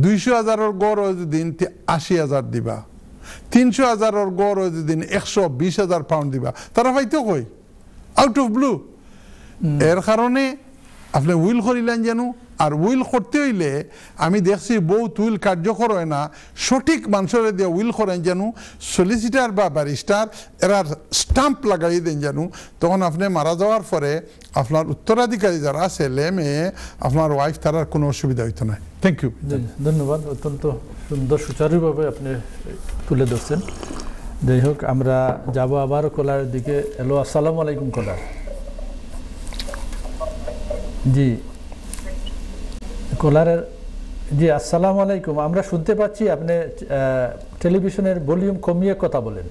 200,000 গড় দিন 80,000 দিবা, 300,000 গড় দিন 120,000 পাউন্ড দিবা, তারা পাইতো কই আউট অফ ব্লু। এর কারণে আপনি উইল করিলেন জানো। আর উইল করতে হইলে আমি দেখছি বহুত উইল কার্যকর হয় না, সঠিক মানুষের দিয়ে উইল করেন জানো, সলিসিটার বা ব্যারিস্টার এরা স্টাম্প লাগাই দেন জানো। তখন আপনি মারা যাওয়ার পরে আপনার উত্তরাধিকারী যারা ছেলে মেয়ে আপনার ওয়াইফ তার কোনো অসুবিধা হইতো না। Thank you. ধন্যবাদ, অত্যন্ত সুন্দর সুচারুভাবে আপনি তুলে ধরছেন। যাই হোক, আমরা যাব আবার কলার দিকে। হ্যালো, আসসালামু আলাইকুম কলার। জি কলারের, জি আসসালামু আলাইকুম। আমরা শুনতে পাচ্ছি, আপনি টেলিভিশনের ভলিউম কমিয়ে কথা বলেন।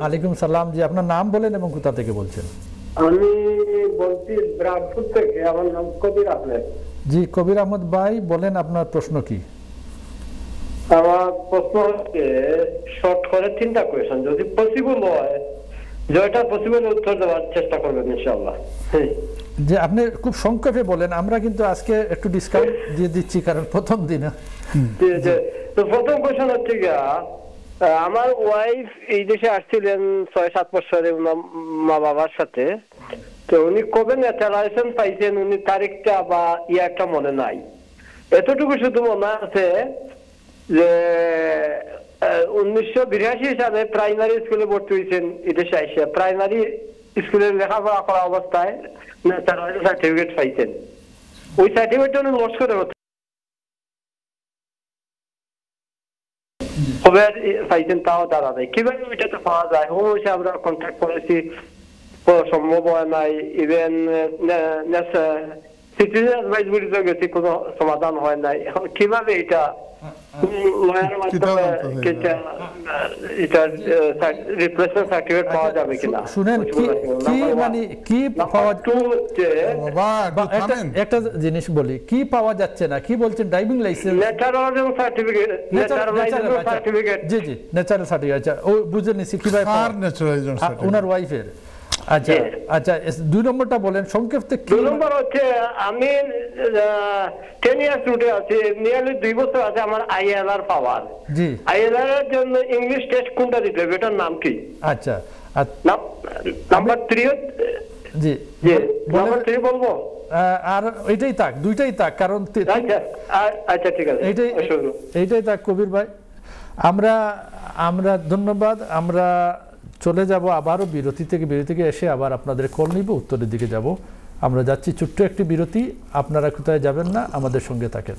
আলাইকুম সালাম। জি আপনার নাম বলেন এবং কোথা থেকে বলছেন? আমি বলছি ব্রাডফুড থেকে, আমার নাম কবির আহমেদ। জি কবির আহমদ ভাই বলেন, আপনার প্রশ্ন কি? আমার প্রশ্ন হচ্ছে শর্ট করে 3টা কোয়েশ্চেন, যদি পসিবল হয় যেটা পসিবল উত্তর দেওয়ার চেষ্টা করবেন ইনশাআল্লাহ। যে আপনি খুব সংক্ষেপে বলেন, আমরা কিন্তু আজকে একটু ডিসকাউন্ট দিয়ে দিচ্ছি কারণ প্রথম দিন। তো প্রথম কোয়েশ্চেন হচ্ছে গিয়া, আমার ওয়াইফ এই দেশে আসছিলেন 6-7 বছরে ওনার মা বাবার সাথে। তো উনি কবে ন্যাচারালাইজেশন পাইছেন উনি তারিখটা বা একটা মনে নাই। এতটুকু শুধু মনে আছে যে 1982 সালে প্রাইমারি স্কুলে ভর্তি হয়েছেন এদেশে আইসা, প্রাইমারি স্কুলে লেখাপড়া করা অবস্থায় ন্যাচারালাইজেশন সার্টিফিকেট পাইছেন। ওই সার্টিফিকেটটা উনি লস করে কবে পাইছেন তাও জানা যায়। কিভাবে ওইটাতে পাওয়া যায় ও হিসেবে আমরা কন্ট্যাক্ট করেছি, সম্ভব হয় নাই। ইভেন সিটিজেন অ্যাডভাইসগুলিতে গেছি, কোনো সমাধান হয় নাই। এখন কিভাবে এটা লয়ারের মাধ্যমে এটা রিপ্লেসমেন্ট সার্টিফিকেট পাওয়া যাবে কিনা? শুনেন কি মানে কি পাওয়া, একটা জিনিস বলি, কি পাওয়া যাচ্ছে না, কি বলছেন? Driving licence, naturalisation certificate, naturalisation certificate. জি জি, ন্যাচারাল সার্টিফিকেট। আচ্ছা, ও বুঝে নিছি কিভাবে ন্যাচারালাইজেশন সার্টিফিকেট ওনার ওয়াইফের। আচ্ছা আচ্ছা, 2 নম্বরটা বলেন সংক্ষেপে। 2 নম্বর হচ্ছে আমি 10 ইয়ার্স রুটে আছি, নিয়ারলি 2 বছর আছে আমার আইএলআর পাওয়ার। জি, আইএলআর এর জন্য ইংলিশ টেস্ট কোনটা দিতে হবে, এটার নাম কি? আচ্ছা, নাম্বার 3। জি জি, নাম্বার 3 বলবো। আর এটাই থাক, দুইটাই থাক, কারণ আচ্ছা ঠিক আছে, এইটাই থাক কবির ভাই। আমরা ধন্যবাদ। আমরা চলে যাব আবারও বিরতি থেকে এসে আবার আপনাদের কল নিব, উত্তরের দিকে যাব। আমরা যাচ্ছি ছোট্ট একটি বিরতি, আপনারা কোথায় যাবেন না, আমাদের সঙ্গে থাকেন।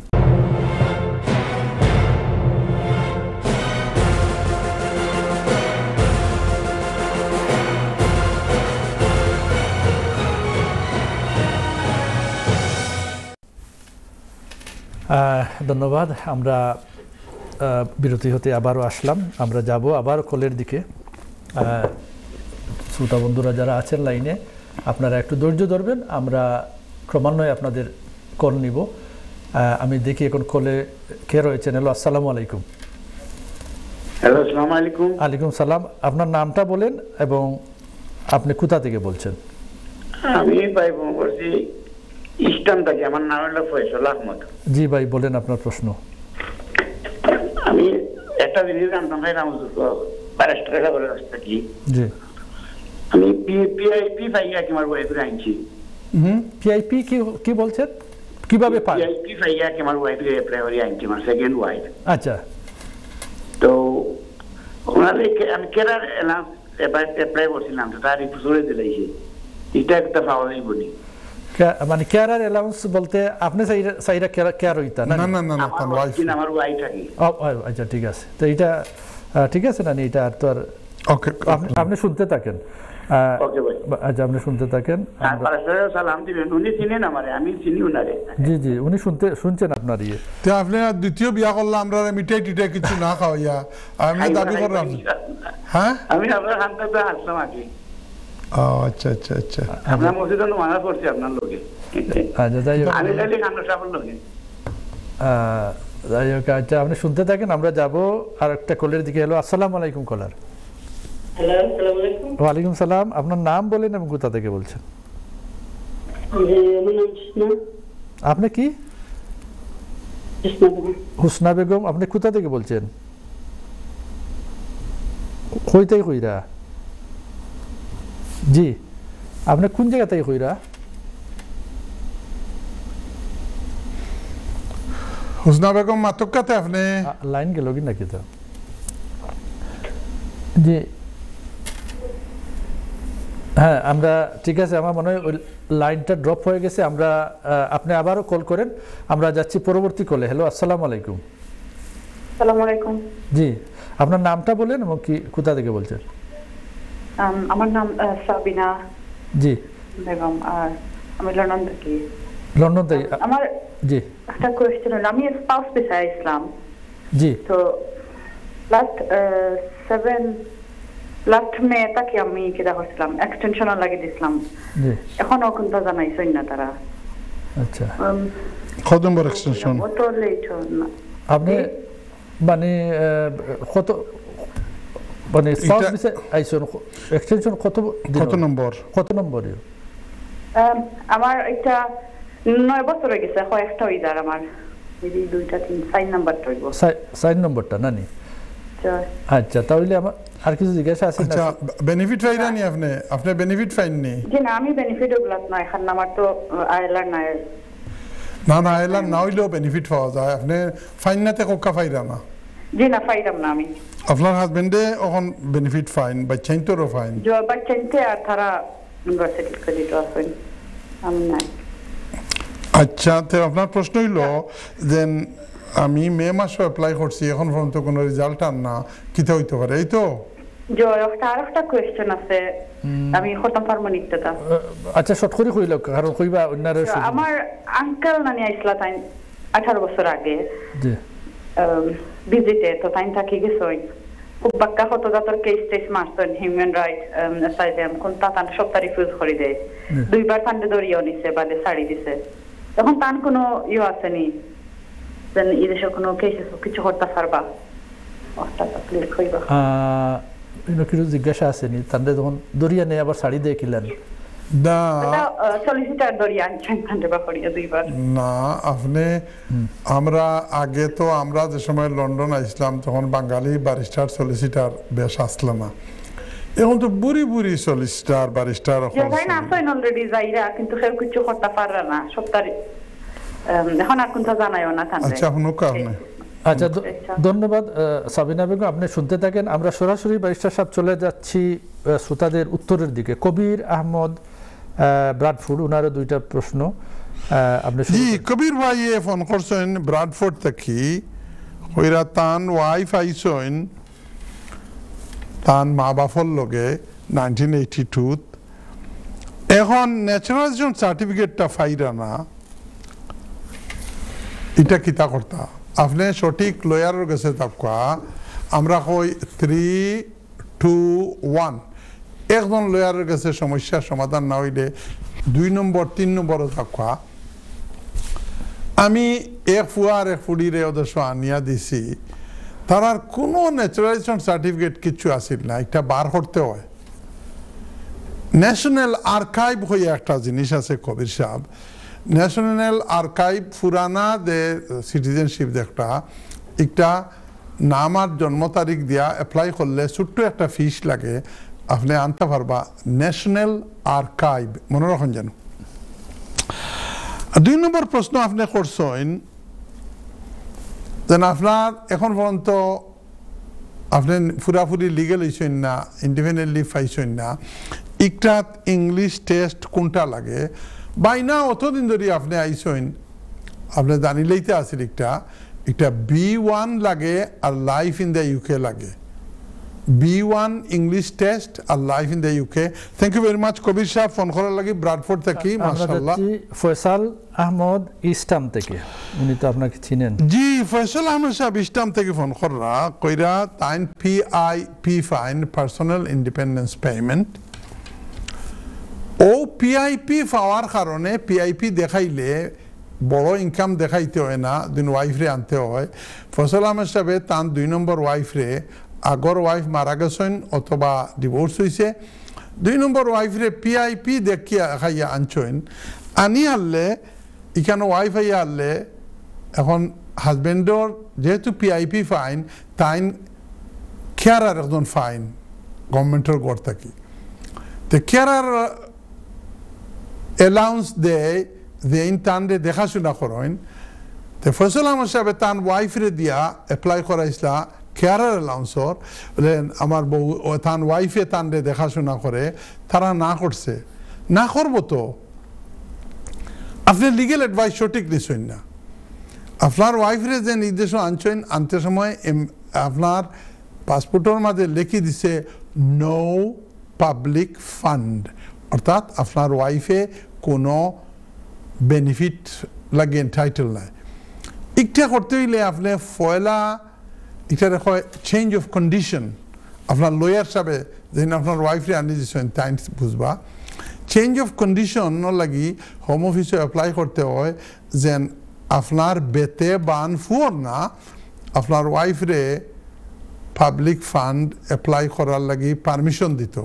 ধন্যবাদ। আমরা বিরতি হতে আবারও আসলাম। আমরা যাব আবার কলের দিকে। শ্রোতা বন্ধুরা যারা আছেন লাইনে, আপনারা একটু ধৈর্য ধরবেন, আমরা ক্রমান্বয়ে আপনাদের কল নিব। আমি দেখি এখন কলে কে রয়েছেন। হ্যালো, আসসালামু আলাইকুম। হ্যালো, আসসালামু আলাইকুম। আলাইকুম সালাম। আপনার নামটা বলেন এবং আপনি কোথা থেকে বলছেন? আমি ভাই বলছি ইস্টার্ন থেকে, আমার নাম হলো ফয়সাল আহমদ। জি ভাই, বলেন আপনার প্রশ্ন। আমি একটা জিনিস জানতাম ভাই, ব্যারিস্টারের বলে রাস্তা কি। জি, আমি পিআইপি ফাইয়া কি আমার ওয়াইফের আনছি। পিআইপি কি বলছেন, কিভাবে পায়? পিআইপি ফাইয়া কি আমার ওয়াইফের অ্যাপ্লাই করে আনছি, আমার সেকেন্ড ওয়াইফ। আচ্ছা, তো ওনারে আমি কেরার এলাম অ্যাপ্লাই করছিলাম, তো তার রিপোর্টে দিলাইছে, এটা একটা পাওয়া যাইব নি? মানে কেয়ারার অ্যালাউন্স বলতে আপনি সাইরা কেয়ার হইতা না? না না না, আমার ওয়াইফ থাকি। আচ্ছা ঠিক আছে, তো এটা ঠিক আছে না? এটা আর তো আর ওকে, আপনি শুনতে থাকেন। ওকে ভাই, আচ্ছা আপনি শুনতে থাকেন। সালাম দিবেন, উনি চিনেন আমারে, আমি চিনি উনারে। জি জি, উনি শুনছেন আপনার ইয়ে। তো আপনি দ্বিতীয় বিয়া করলাম, আমরা মিঠাই টিঠাই কিছু না খাওয়াইয়া আমি দাবি করলাম। হ্যাঁ, আমি আপনার হাতে আসলাম আগে। আচ্ছা আচ্ছা আচ্ছা, আপনার মসজিদে নামাজ পড়ছি আপনার লোকে। আচ্ছা, যাই হোক, আমি লাইলে খান সাহেবের লোকে। যাই হোক, আচ্ছা আপনি শুনতে থাকেন, আমরা যাব আর একটা কলের দিকে। হ্যালো, আসসালামু আলাইকুম কলার। হ্যালো, আসসালামু আলাইকুম। ওয়ালাইকুম সালাম। আপনার নাম বলেন এবং কোথা থেকে বলছেন? আপনি কি? হুসনা বেগম। আপনি কোথা থেকে বলছেন? কইতে কইরা? জি, আপনি কোন জায়গা থেকে কইরা? হুসনা বেগম মাতকাতে আপনি লাইন গেল কি নাকি? তো জি হ্যাঁ, আমরা ঠিক আছে, আমার মনে হয় ওই লাইনটা ড্রপ হয়ে গেছে। আমরা আপনি আবারও কল করেন, আমরা যাচ্ছি পরবর্তী কলে। হ্যালো, আসসালামু আলাইকুম। আসসালামু আলাইকুম। জি, আপনার নামটা বলেন এবং কি কোথা থেকে বলছেন? আমার নাম সাবিনা জি বেগম, আর আমি লন্ডন থেকে। লন্ডন থেকে? আমার জি একটা কোয়েশ্চেন হলো, আমি স্পাউস ভিসায় ইসলাম। জি, তো লাস্ট মে তাকে আমি কেদা করছিলাম, এক্সটেনশন লাগিয়ে দিছিলাম। জি, এখনো কিন্তু জানাইছই না তারা। আচ্ছা, কত নম্বর এক্সটেনশন? অত লেট না। আপনি মানে কত মানে স্পাউস ভিসা আইসন এক্সটেনশন কত নম্বর আমার এটা 9 বছর হয়ে গেছে কয়েকটা হই যার আমার এই 2টা 3 4 নাম্বারটা হইব 4 নম্বরটা নানি আচ্ছা তাহলে আমার আর কিছু জিজ্ঞাসা আছে আচ্ছা বেনিফিট পাইরানি আপনি বেনিফিট পাইননি জি না আমি বেনিফিট ওগুলা না এখন আমার তো আইলার নাই না আইলার না হইলেও বেনিফিট পাওয়া যায় আপনি ফাইনাতে কোকা পাইরা না জি না পাইরাম না আমি আপনার হাজবেন্ডে এখন বেনিফিট ফাইন বাচ্চাইন তোরও ফাইন যে বাচ্চাইনতে আর তারা ইউনিভার্সিটি ক্রেডিট আছে আমি নাই আচ্ছা তো আপনার প্রশ্ন হইল যে আমি মে মাসে অ্যাপ্লাই করছি এখন পর্যন্ত কোনো রেজাল্ট আর না কিতা হইতে পারে এই তো যে একটা কোশ্চেন আছে আমি খতম পারবো নিতেটা আচ্ছা শর্ট করে কইল কারণ কইবা অন্যরা আমার আঙ্কেল নানি আইসলা তাই 18 বছর আগে জি ভিজিটে তো তাই থাকি গেছই খুব বাক্কা হত জাতর কেস টেস মারছেন হিউম্যান রাইট অ্যাসাইলাম কোন তাতান সপ্তাহ রিফিউজ করে দেয় দুইবার ফান্ডে দরিও নিছে বাদে ছাড়ি দিছে তখন তান কোনো আসেনি দেন এই দেশের কোনো কেসেস কিছু করতে পারবা অর্থাৎ ক্লিয়ার কইবা কিছু জিজ্ঞাসা আসেনি তান্ডে যখন দরিয়া নেই আবার শাড়ি দিয়ে কিলেন না সলিসিটার দরিয়া আনছেন তান্ডে বা করিয়া দুইবার না আপনি আমরা আগে তো আমরা যে সময় লন্ডন আসলাম তখন বাঙালি ব্যারিস্টার সলিসিটার বেশ আসলো না এখন তো বুড়ি সলিসিটার ব্যারিস্টার না আসেন অলরেডি যাইরা কিন্তু কেউ কিছু করতে পারে না সপ্তাহ এখন আর কোনটা জানায়ও না তান্ডে আচ্ছা কোনো কারণে আচ্ছা ধন্যবাদ সাবিনা বেগম আপনি শুনতে থাকেন আমরা সরাসরি ব্যারিস্টার সাহেব চলে যাচ্ছি শ্রোতাদের উত্তরের দিকে কবির আহমদ ব্রাডফোর্ড ওনারও দুইটা প্রশ্ন আপনি জি কবির ভাই ফোন করছেন ব্রাডফোর্ড থেকে ওইরা তান ওয়াইফ আইসেন তান মা বাপর লগে 1982 এখন ন্যাচারালাইজেশন সার্টিফিকেটটা ফাইরা না এটা কিতা করতা আপনি সঠিক লয়ারের কাছে থাকা আমরা কই 3, 2, 1 একজন লয়ারের কাছে সমস্যার সমাধান না হইলে 2 নম্বর 3 নম্বরও থাকা আমি এক ফুয়ার এক ফুডিরে ওদের আনিয়া দিছি তার কোনো ন্যাচারালাইজেশন সার্টিফিকেট কিছু আসিল না একটা বার করতে হয় ন্যাশনাল আর্কাইভ হয়ে একটা জিনিস আছে কবির সাহেব ন্যাশনাল আর্কাইভ পুরানা দে সিটিজেনশিপ একটা নাম আর জন্ম তারিখ দিয়া অ্যাপ্লাই করলে ছোট্ট একটা ফিস লাগে আপনি আনতে পারবা ন্যাশনাল আর্কাইভ মনে রাখুন যেন 2 নম্বর প্রশ্ন আপনি করছেন যেন আপনার এখন পর্যন্ত আপনি পুরাপুরি লিগেল হইছেন না ইন্ডিপেন্ডেন্টলি পাইছেন না একটা ইংলিশ টেস্ট কোনটা লাগে বাইনা অতদিন ধরে আপনি আইসেন আপনি জানিলেইতে আসেন একটা B1 লাগে আর লাইফ ইন দ্য ইউকে লাগে B1 ইংলিশ টেস্ট আর life in the UK thank you very much Kabir সাহেব ফোন করার লাগে ব্রাডফোর্ড থেকে মাশাআল্লাহ ফয়সাল আহমদ ইস্টাম থেকে উনি তো আপনাকে চিনেন জি ফয়সাল আহমদ সাহেব ইস্টাম থেকে ফোন করা কইরা তাইন PIP fine personal independence payment ও PIP পাওয়ার কারণে PIP দেখাইলে বড় ইনকাম দেখাইতে হয় না দিন ওয়াইফরে আনতে হয় ফয়সাল আহমদ সাহেব তান 2 নম্বর ওয়াইফরে আগর ওয়াইফ মারা গেছেন অথবা ডিভোর্স হয়েছে 2 নম্বর ওয়াইফরে PIP দেখিয়া খাইয়া আনছেন আনি আনলে এখানে ওয়াইফ আইয়া আনলে এখন হাজবেন্ডর যেহেতু PIP ফাইন তাইন কেয়ারার একজন ফাইন গভর্নমেন্টের গড় থাকি তো কেয়ারার অ্যালাউন্স দেয় যে তানরে দেখাশোনা করেন তো ফয়সাল আহমদ সাহেব তান ওয়াইফরে দিয়া অ্যাপ্লাই করাইছিলা কেয়ারার অ্যালাউন্সর আমার বউ তান ওয়াইফে তানরে দেখাশোনা করে তারা না করছে না করবো তো আপনি লিগেল অ্যাডভাইস সঠিক নিছেন না আপনার ওয়াইফরে যে নির্দেশ আনছেন আনতে সময় আপনার পাসপোর্টের মাঝে লিখে দিছে নো পাবলিক ফান্ড অর্থাৎ আপনার ওয়াইফে কোনো বেনিফিট লাগে এন্টাইটেল নাই এটা করতে হইলে আপনি পয়লা এটা হয় চেঞ্জ অফ কন্ডিশন আপনার লয়ার সাহেব যেন আপনার ওয়াইফরে আনি দিচ্ছেন তাই বুঝবা চেঞ্জ অফ কন্ডিশন লাগি হোম অফিসে অ্যাপ্লাই করতে হয় যেন আপনার বেতে বান ফুয়ার না আপনার ওয়াইফরে পাবলিক ফান্ড অ্যাপ্লাই করার লাগি পারমিশন দিত,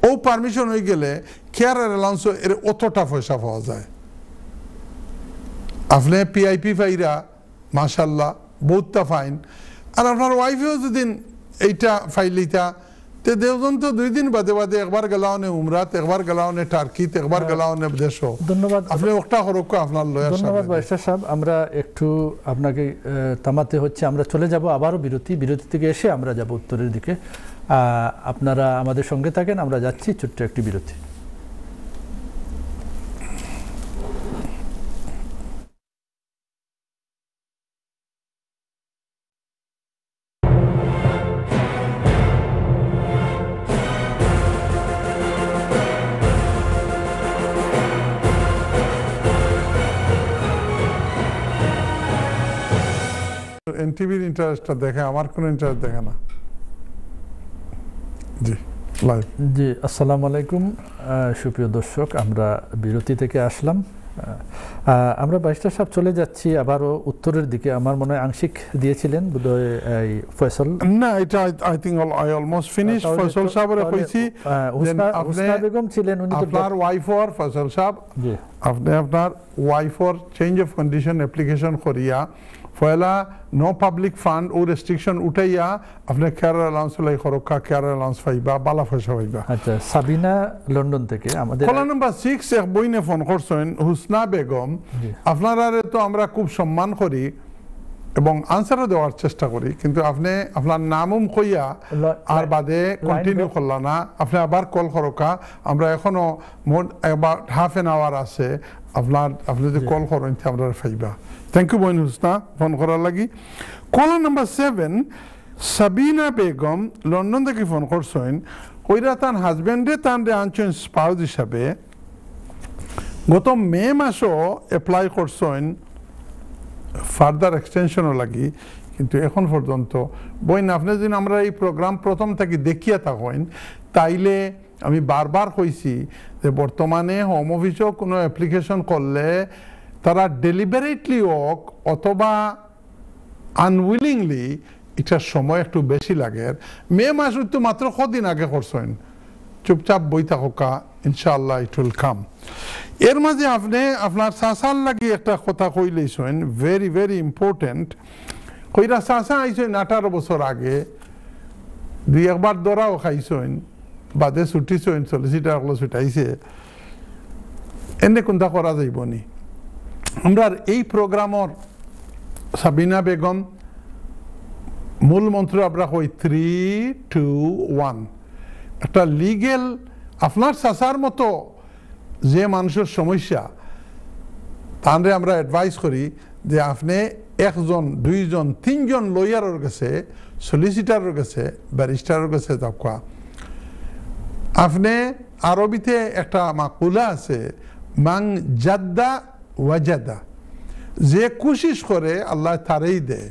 ও পারমিশন হয়ে গেলে কেয়ার অ্যালাউন্স এর অতটা পয়সা পাওয়া যায়। আপনি পিআইপি পাইরা মাশাল্লাহ বহুতটা ফাইন, আর আপনার ওয়াইফেও যদি এইটা ফাইলিতা তে দেওজন তো 2 দিন বাদে বাদে একবার গেলাওনে উমরাত, একবার গেলাওনে টার্কিত, একবার গেলাওনে দেশ। ধন্যবাদ। আপনি একটা হরক্ষ আপনার লয়ার। ধন্যবাদ বাইস্টার সাহেব। আমরা একটু আপনাকে থামাতে হচ্ছে, আমরা চলে যাব আবারও বিরতি থেকে এসে আমরা যাব উত্তরের দিকে। আপনারা আমাদের সঙ্গে থাকেন, আমরা যাচ্ছি ছোট্ট একটি বিরতি। এনটিভির ইন্টারেস্টটা দেখে, আমার কোনো ইন্টারেস্ট দেখে না। জি লাইভ। জি আসসালামু আলাইকুম সুপ্রিয় দর্শক, আমরা বিরতি থেকে আসলাম। আমরা বাইস্টার সাহেব চলে যাচ্ছি আবারও উত্তরের দিকে। আমার মনে হয় আংশিক দিয়েছিলেন বোধহয় এই ফয়সাল। না, এটা I think I almost finish. Faisal সাহেবের কইছি হুসনা বেগম ছিলেন, উনি তো আপনার ওয়াইফ আর ফয়সাল সাহেব, জি আপনি আপনার ওয়াইফ আর চেঞ্জ অফ কন্ডিশন অ্যাপ্লিকেশন করিয়া পয়লা নো পাবলিক ফান্ড ও রেস্ট্রিকশন উঠাইয়া আপনি কেয়ার অ্যালাউন্স লাই খরকা কেয়ার অ্যালাউন্স পাইবা, বালা পয়সা পাইবা। আচ্ছা, সাবিনা লন্ডন থেকে আমাদের কলা নাম্বার 6 এক বইনে ফোন করছেন হুসনা বেগম। আপনারা তো আমরা খুব সম্মান করি এবং আনসারও দেওয়ার চেষ্টা করি, কিন্তু আপনি আপনার নামও কইয়া আর বাদে কন্টিনিউ করলা না। আপনি আবার কল করকা, আমরা এখনো মোট about half an hour আছে। আপনি যদি কল করেন আমরা পাইবা। থ্যাংক ইউ বইন হুসনা ফোন করার লাগি। কলা নাম্বার 7 সাবিনা বেগম লন্ডন থেকে ফোন করছেন, কইরা তার হাজব্যান্ডে তানরে আনছেন স্পাউস হিসাবে। গত মে মাসও অ্যাপ্লাই করছেন ফার্দার এক্সটেনশনও লাগি, কিন্তু এখন পর্যন্ত বইন আপনি যদি আমরা এই প্রোগ্রাম প্রথম থেকে দেখিয়া থাকেন, তাইলে আমি বারবার কইছি যে বর্তমানে হোম অফিসেও কোনো অ্যাপ্লিকেশন করলে তারা ডেলিবারেটলি হোক অথবা আনউইলিংলি এটার সময় একটু বেশি লাগে। মে মাস তো মাত্র কদিন আগে করছেন, চুপচাপ বই থাকা, ইনশাআল্লাহ ইট উইল কাম। এর মাঝে আপনি আপনার চাচার লাগি একটা কথা কইলেছেন, ভেরি ভেরি ইম্পর্টেন্ট। কইরা চাচা আইছেন 18 বছর আগে, 2-1 দরাও খাইছেন, বাদে ছুটিছেন, সলিসিটার গুলো ছুটাইছে, এনে কোনটা করা যাইব নি। আমরা এই প্রোগ্রামর সাবিনা বেগম মূল মন্ত্র আমরা কই 3, 2, 1 একটা লিগেল আপনার চাচার মতো যে মানুষের সমস্যা, তাহলে আমরা অ্যাডভাইস করি যে আপনি 1 জন 2 জন 3 জন লয়ারের কাছে, সলিসিটারের কাছে, ব্যারিস্টারের কাছে যাওয়া। আপনি আরবিতে একটা মাকুলা আছে, মাং জাদ্দা ওয়াজাদা, যে কোশিশ করে আল্লাহ তারেই দেয়।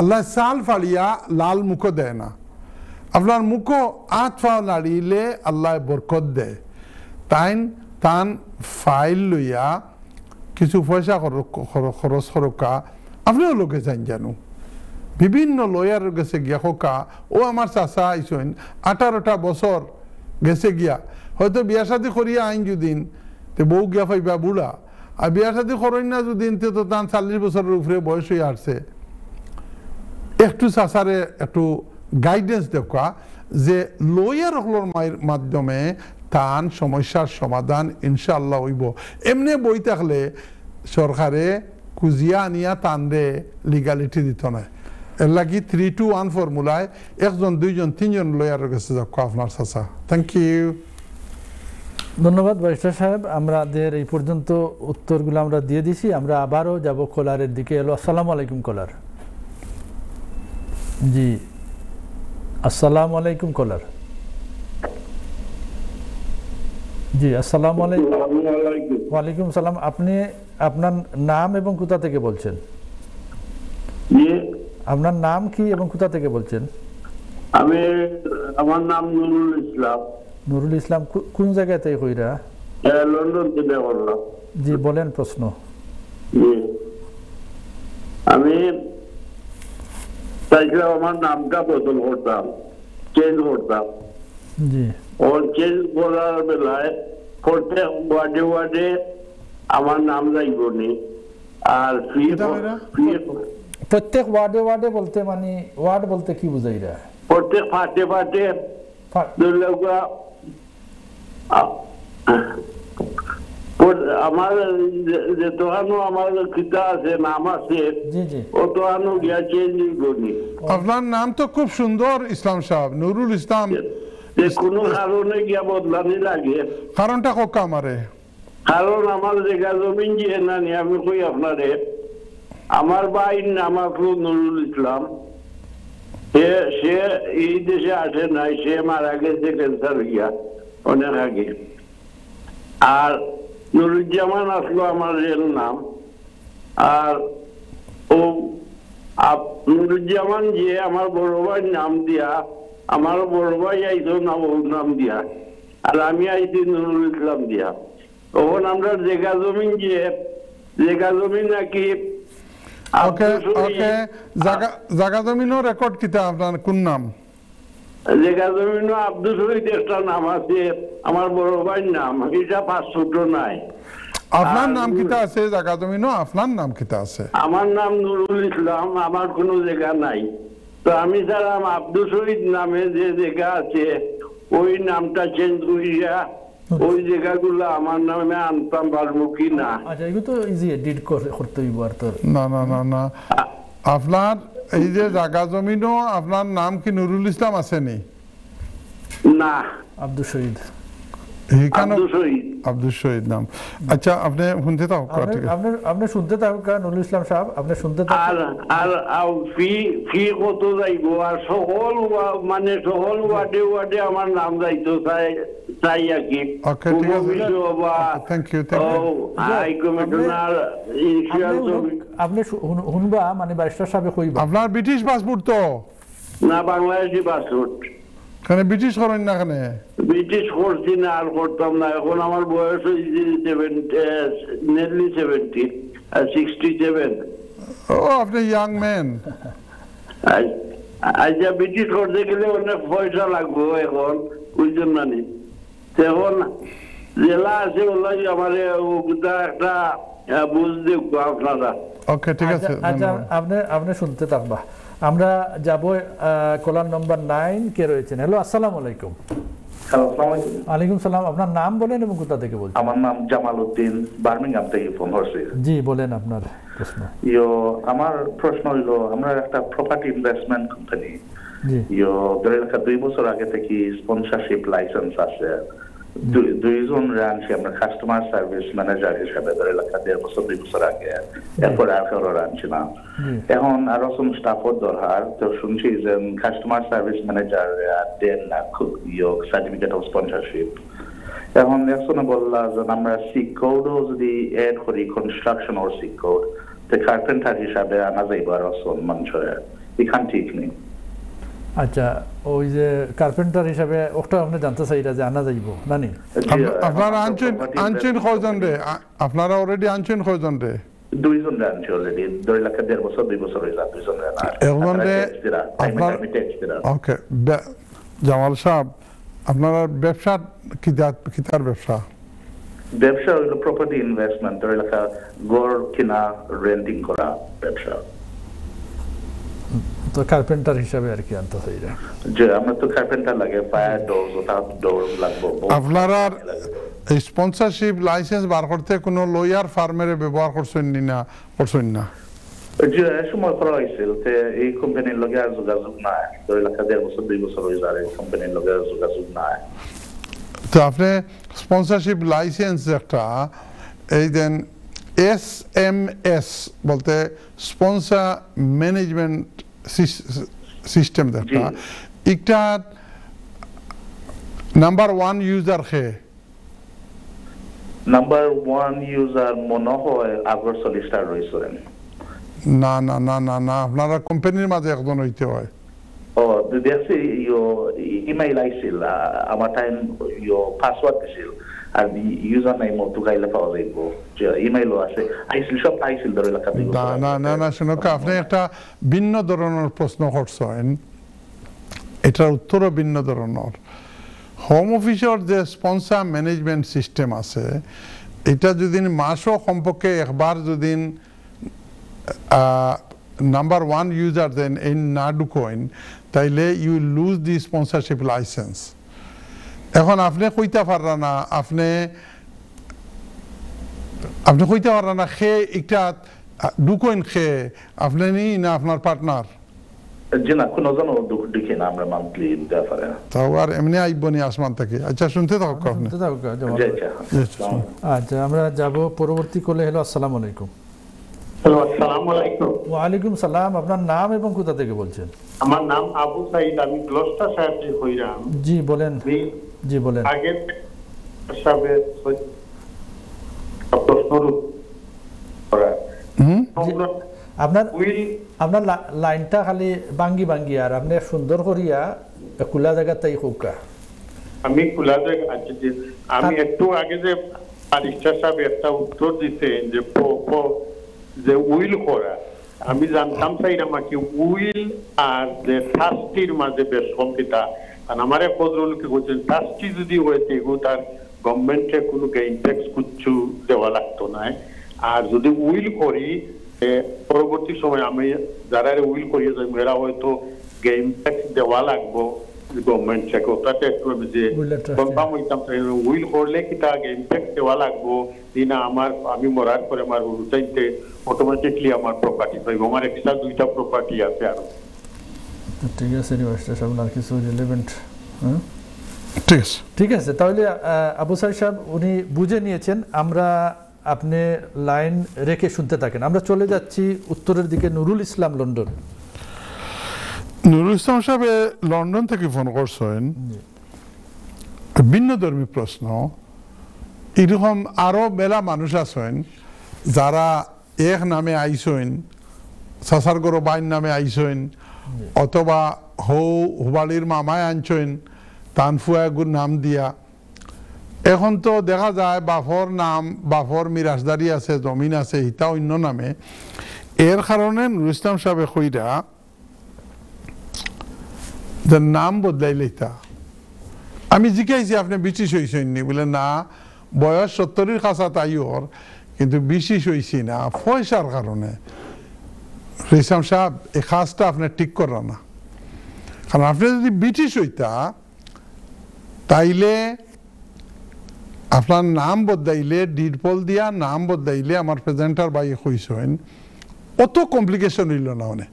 আল্লাহ সাল ফালিয়া লাল মুখো দেয় না, আপনার মুখো আত ফাও নাড়িলে আল্লাহ বরকত দেয়। তান ফাইল লইয়া কিছু পয়সা খরচ করকা, আপনিও লোকে চান জানো বিভিন্ন লয়ারের গেছে গিয়া হোকা। ও আমার চাচা আইসেন 18টা বছর গেছে গিয়া, হয়তো বিয়া শাদী করিয়া আইন যদিন তে বউ গিয়া পাইবা বুড়া, আর বিয়া শাদী করেন না যদিন তো তান 40 বছরের উপরে বয়স হয়ে আসছে। একটু চাচারে একটু গাইডেন্স দেখা যে লয়ার হলোর মাধ্যমে তান সমস্যার সমাধান ইনশাআল্লাহ হইব। এমনি বই থাকলে সরকারে খুঁজিয়া আনিয়া তানরে লিগালিটি দিত না। এর লাগি 3, 2, 1 ফর্মুলায় 1 জন 2 জন 3 জন লয়ারের কাছে যাক আপনার চাচা। Thank you. ধন্যবাদ ব্যারিস্টার সাহেব। আমাদের এই পর্যন্ত উত্তরগুলো আমরা দিয়ে দিছি। আমরা আবারও যাব কলারের দিকে। এলো আসসালামু আলাইকুম কলার। জি আসসালামু আলাইকুম কলার। জি আসসালামু আলাইকুম। ওয়ালাইকুম সালাম। আপনি আপনার নাম এবং কোথা থেকে বলছেন? আপনার নাম কি এবং কোথা থেকে বলছেন? আমার নাম নুরুল ইসলাম। নুরুল ইসলাম কোন জায়গাতে কইরা? লন্ডন থেকে বললাম। জি বলেন প্রশ্ন। আমি চাইছিলাম আমার নামটা বদল করতাম, চেঞ্জ করতাম। জি ওর চেঞ্জ করার বেলায় প্রত্যেক ওয়ার্ডে ওয়ার্ডে আমার নাম যাইব নি। আর প্রত্যেক ওয়ার্ডে ওয়ার্ডে বলতে মানে ওয়ার্ড বলতে কি বুঝাই রা? প্রত্যেক ফাটে ফাটে আমার যে তোহানো আমার কিতা আছে নাম আছে ও তোহানো গিয়া চেঞ্জ করি। আপনার নাম তো খুব সুন্দর ইসলাম সাহেব, নুরুল ইসলাম। কোনো কারণে গিয়া বদলানি লাগে? কারণটা কোকা আমারে? কারণ আমার জায়গা জমিন যে না নি, আমি কই আপনারে আমার ভাইয়ের নাম আসলো নুরুল ইসলাম। সে এই দেশে আসে নাই, সে মারা গেছে ক্যান্সার গিয়া অনেক আগে। আর নুরুজ্জামান আসলো আমার নাম। আর ও নুরুজ্জামান যে আমার বড় ভাইয়ের নাম দিয়া, আমার বড় ভাই আইতো নাম দিয়া, আর আমি আইছি নুরুল ইসলাম দিয়া। তখন আমরা জায়গা জমিন যে জায়গা জমিন নাকি জায়গা জমিনও রেকর্ড কিতা আপনার কোন নাম? জায়গা জমিন আব্দুল শহীদ একটা নাম আছে, আমার বড় ভাইয়ের নাম, এটা 500 নাই। আপনার নাম কিতা আছে জায়গা জমিনও? আপনার নাম কিতা আছে? আমার নাম নুরুল ইসলাম, আমার কোনো জায়গা নাই। তো আমি স্যার আব্দুল শহীদ নামে যে জায়গা আছে ওই নামটা চেঞ্জ করিয়া ওই জায়গাগুলো আমার নামে আনতাম পারবো কি না? আচ্ছা এগুলো তো ইজি এডিট করতে হইব আর তোর। না না না না, আপনার এই যে জায়গা জমিনও আপনার নাম কি নুরুল ইসলাম আছে নি? না, আব্দুল শহীদ। আব্দুল শহীদ নাম। আচ্ছা আপনি শুনতে থাকুন, আপনি শুনতে থাকুন নুরুল ইসলাম সাহেব, আপনি শুনতে থাকুন। আর ফি কত যাইব? আর সকল মানে সকল ওয়ার্ডে ওয়ার্ডে আমার নাম যাইতো চাই আর কি। ওকে ঠিক আছে, thank you. High commissioner insurance আপনি শুনবা মানে ব্যারিস্টার সাহেব কইবা। আপনার ব্রিটিশ পাসপোর্ট তো না? বাংলাদেশি পাসপোর্ট। কেন ব্রিটিশ করেন না? কেন ব্রিটিশ করছি না, আর করতাম না। এখন আমার বয়স হয়েছে 67। ও আপনি ইয়াং ম্যান। আচ্ছা ব্রিটিশ করতে গেলে অনেক পয়সা লাগবে এখন, বুঝছেন না? এখন জেলা আছে বললো আমার একটা বুঝ দেখবো আপনারা। ওকে ঠিক আছে, আচ্ছা আপনি শুনতে থাকবা। আমরা যাব কলার নম্বর 9 কে রয়েছেন। হ্যালো, আসসালামু আলাইকুম। ওয়ালাইকুম সালাম। আপনার নাম বলেন এবং কোথা থেকে বলছেন? আমার নাম জামাল উদ্দিন, বার্মিংহাম থেকে ফোন করছি। জি বলেন আপনার প্রশ্ন। আমার প্রশ্ন হইল, আমরা একটা প্রপার্টি ইনভেস্টমেন্ট কোম্পানি, ধরে রাখা 2 বছর আগে থেকে স্পন্সরশিপ লাইসেন্স আছে। 2 জন আনছি আমরা কাস্টমার সার্ভিস ম্যানেজার হিসাবে, ধরে রাখা 1.5 বছর 2 বছর আগে। এরপরে আর কারো আনছি না। এখন আরো some স্টাফও দরকার। তো শুনছি যে কাস্টমার সার্ভিস ম্যানেজার দেন না সার্টিফিকেট অফ স্পন্সরশিপ। এখন একজনে বললা যে আমরা সিক কোডও যদি এড করি, কনস্ট্রাকশন ওর সিক কোড, তো কার্পেন্টার হিসাবে আনা যাইব আরো মানুষের, এখান ঠিক নেই। আচ্ছা ওই যে কার্পেন্টার হিসাবে ওটা আপনি জানতে চাইরা যে আনা যাইব না নি? আপনারা আনছেন কয়জন রে? আপনারা অলরেডি আনছেন কয়জন রে? 2 জন আনছি অলরেডি। 2 লাখ 1.5 বছর 2 বছর হইলা 2 জন না। এখন রে ওকে জামাল সাহেব, আপনারা ব্যবসা কিতার ব্যবসা? ব্যবসা হইল প্রপার্টি ইনভেস্টমেন্ট, ধরে রাখা ঘর কিনা রেন্টিং করা ব্যবসা। তো কার্পেন্টার হিসাবে আর কি আনতে চাইরা যে আমরা তো কার্পেন্টার লাগে, ফায়ার ডোর ওটা ডোর লাগবে। আপনারা স্পন্সরশিপ লাইসেন্স বার করতে কোনো লয়ার ফার্মের ব্যবহার করছেন না? করছেন না? যে সময় করা হয়েছিল তে এই কোম্পানির লগে আর যোগাযোগ নাই। ধরে রাখা 1.5 বছর 2 বছর হয়ে যায় কোম্পানির লগে যোগাযোগ নাই। তো আপনি স্পন্সরশিপ লাইসেন্স একটা এই দেন SMS বলতে স্পন্সর ম্যানেজমেন্ট সিস্টেম দেখা, একটা নাম্বার 1 ইউজার খে নাম্বার 1 ইউজার মনে হয় আগর সলিস্টার রইছেন। না না না না না, আপনারা কোম্পানির মাঝে একজন হইতে হয়। ও দেখছি ইমেইল আইছিল আমার টাইম পাসওয়ার্ড দিছিল আর ইউজার নেম তো গাইলে পাওয়া যাইব যে ইমেইলও আছে আইছিল সব আইছিল ধরে লেখা দিব না শুনুক আপনি একটা ভিন্ন ধরনের প্রশ্ন করছেন এটার উত্তরও ভিন্ন ধরনের হোম অফিসের যে স্পন্সর ম্যানেজমেন্ট সিস্টেম আছে এটা যদি মাসও কমপক্ষে একবার যদি নাম্বার 1 ইউজার দেন এই না ঢুকোইন তাইলে you lose the sponsorship licence এখন আপনি কইতে পাররা না আপনি কইতে পাররা না খে একটা ঢুকোইন খে আপনি নি না আপনার পার্টনার জি না কোনো জন ঢুকে না আমরা মান্থলি দিতে পারে না তাও আর এমনি আইবনি আসমান থেকে আচ্ছা শুনতে থাকো আপনি আচ্ছা আমরা যাব পরবর্তী কলে। হ্যালো আসসালামু আলাইকুম। হ্যালো আসসালামু আলাইকুম। ওয়া আলাইকুম সালাম। আপনার নাম এবং কোথা থেকে বলছেন? আমার নাম আবু সাইদ, আমি গ্লোস্টার শহর থেকে হইরাম। জি বলেন। জি বলেন। আগে সবে প্রশ্ন করা আপনার লাইনটা খালি বাঙ্গি বাঙ্গি আর আপনি সুন্দর করিয়া খোলা জায়গাতেই হোকা। আমি খোলা জায়গা আমি একটু আগে যে আরিস্টার সাহেব একটা উত্তর দিতেন যে উইল করা, আমি জানতাম চাই আমাকে উইল আর যে ট্রাস্টির মাঝে বেশ কমতিটা। আর আমার এক ফজলকে বলছেন ট্রাস্টি যদি হয়েছে তার গভর্নমেন্টে কোনো গেইন ট্যাক্স কিছু দেওয়া লাগতো না। আর যদি উইল করি পরবর্তী সময় আমি যারা উইল করিয়ে যাই এরা হয়তো গেইন ট্যাক্স দেওয়া লাগবো গভর্নমেন্ট থেকে। ওটাতে একটু আমি যে কনফার্ম হইতাম উইল করলে কি তা গেইন ট্যাক্স দেওয়া লাগবো না আমি মরার পরে আমার চাইতে অটোমেটিকলি আমার প্রপার্টি পাইব। আমার এক্সট্রা 2টা প্রপার্টি আছে আরো। ঠিক আছে আপনার কিছু রিলেভেন্ট ঠিক আছে তাহলে আবু সাইদ সাহেব উনি বুঝে নিয়েছেন। আমরা আপনি লাইন রেখে শুনতে থাকেন। আমরা চলে যাচ্ছি উত্তরের দিকে। নুরুল ইসলাম লন্ডন। নুরুল ইসলাম সাহেব লন্ডন থেকে ফোন করছেন, ভিন্ন ধর্মী প্রশ্ন। এরকম আরো মেলা মানুষ আছেন যারা এক নামে আইসেন, সাসার গরো বাইন নামে আইসেন, অথবা হুবালির মামায় আনছেন তানফুয়াগুর নাম দিয়া। এখন তো দেখা যায় বাফর নাম, বাফর মিরাজদারি আছে, জমিন আছে, ইটা অন্য নামে। এর কারণে নুরুল ইসলাম সাহেব কইরা নাম বদলাইলে ইতা। আমি জিজ্ঞাসি আপনি ব্রিটিশ হয়েছেন নি? বলে না, বয়স 70-এর কাছা তাইওর, কিন্তু ব্রিটিশ হয়েছি না পয়সার কারণে। ইসলাম সাহেব এই কাজটা আপনার ঠিক করা না, কারণ আপনি যদি ব্রিটিশ হইতা তাইলে আপনার নাম বদলাইলে ডিডপল দিয়া নাম বদলাইলে আমার প্রেজেন্টার ভাই কইছেন অত কমপ্লিকেশন হইল না। মানে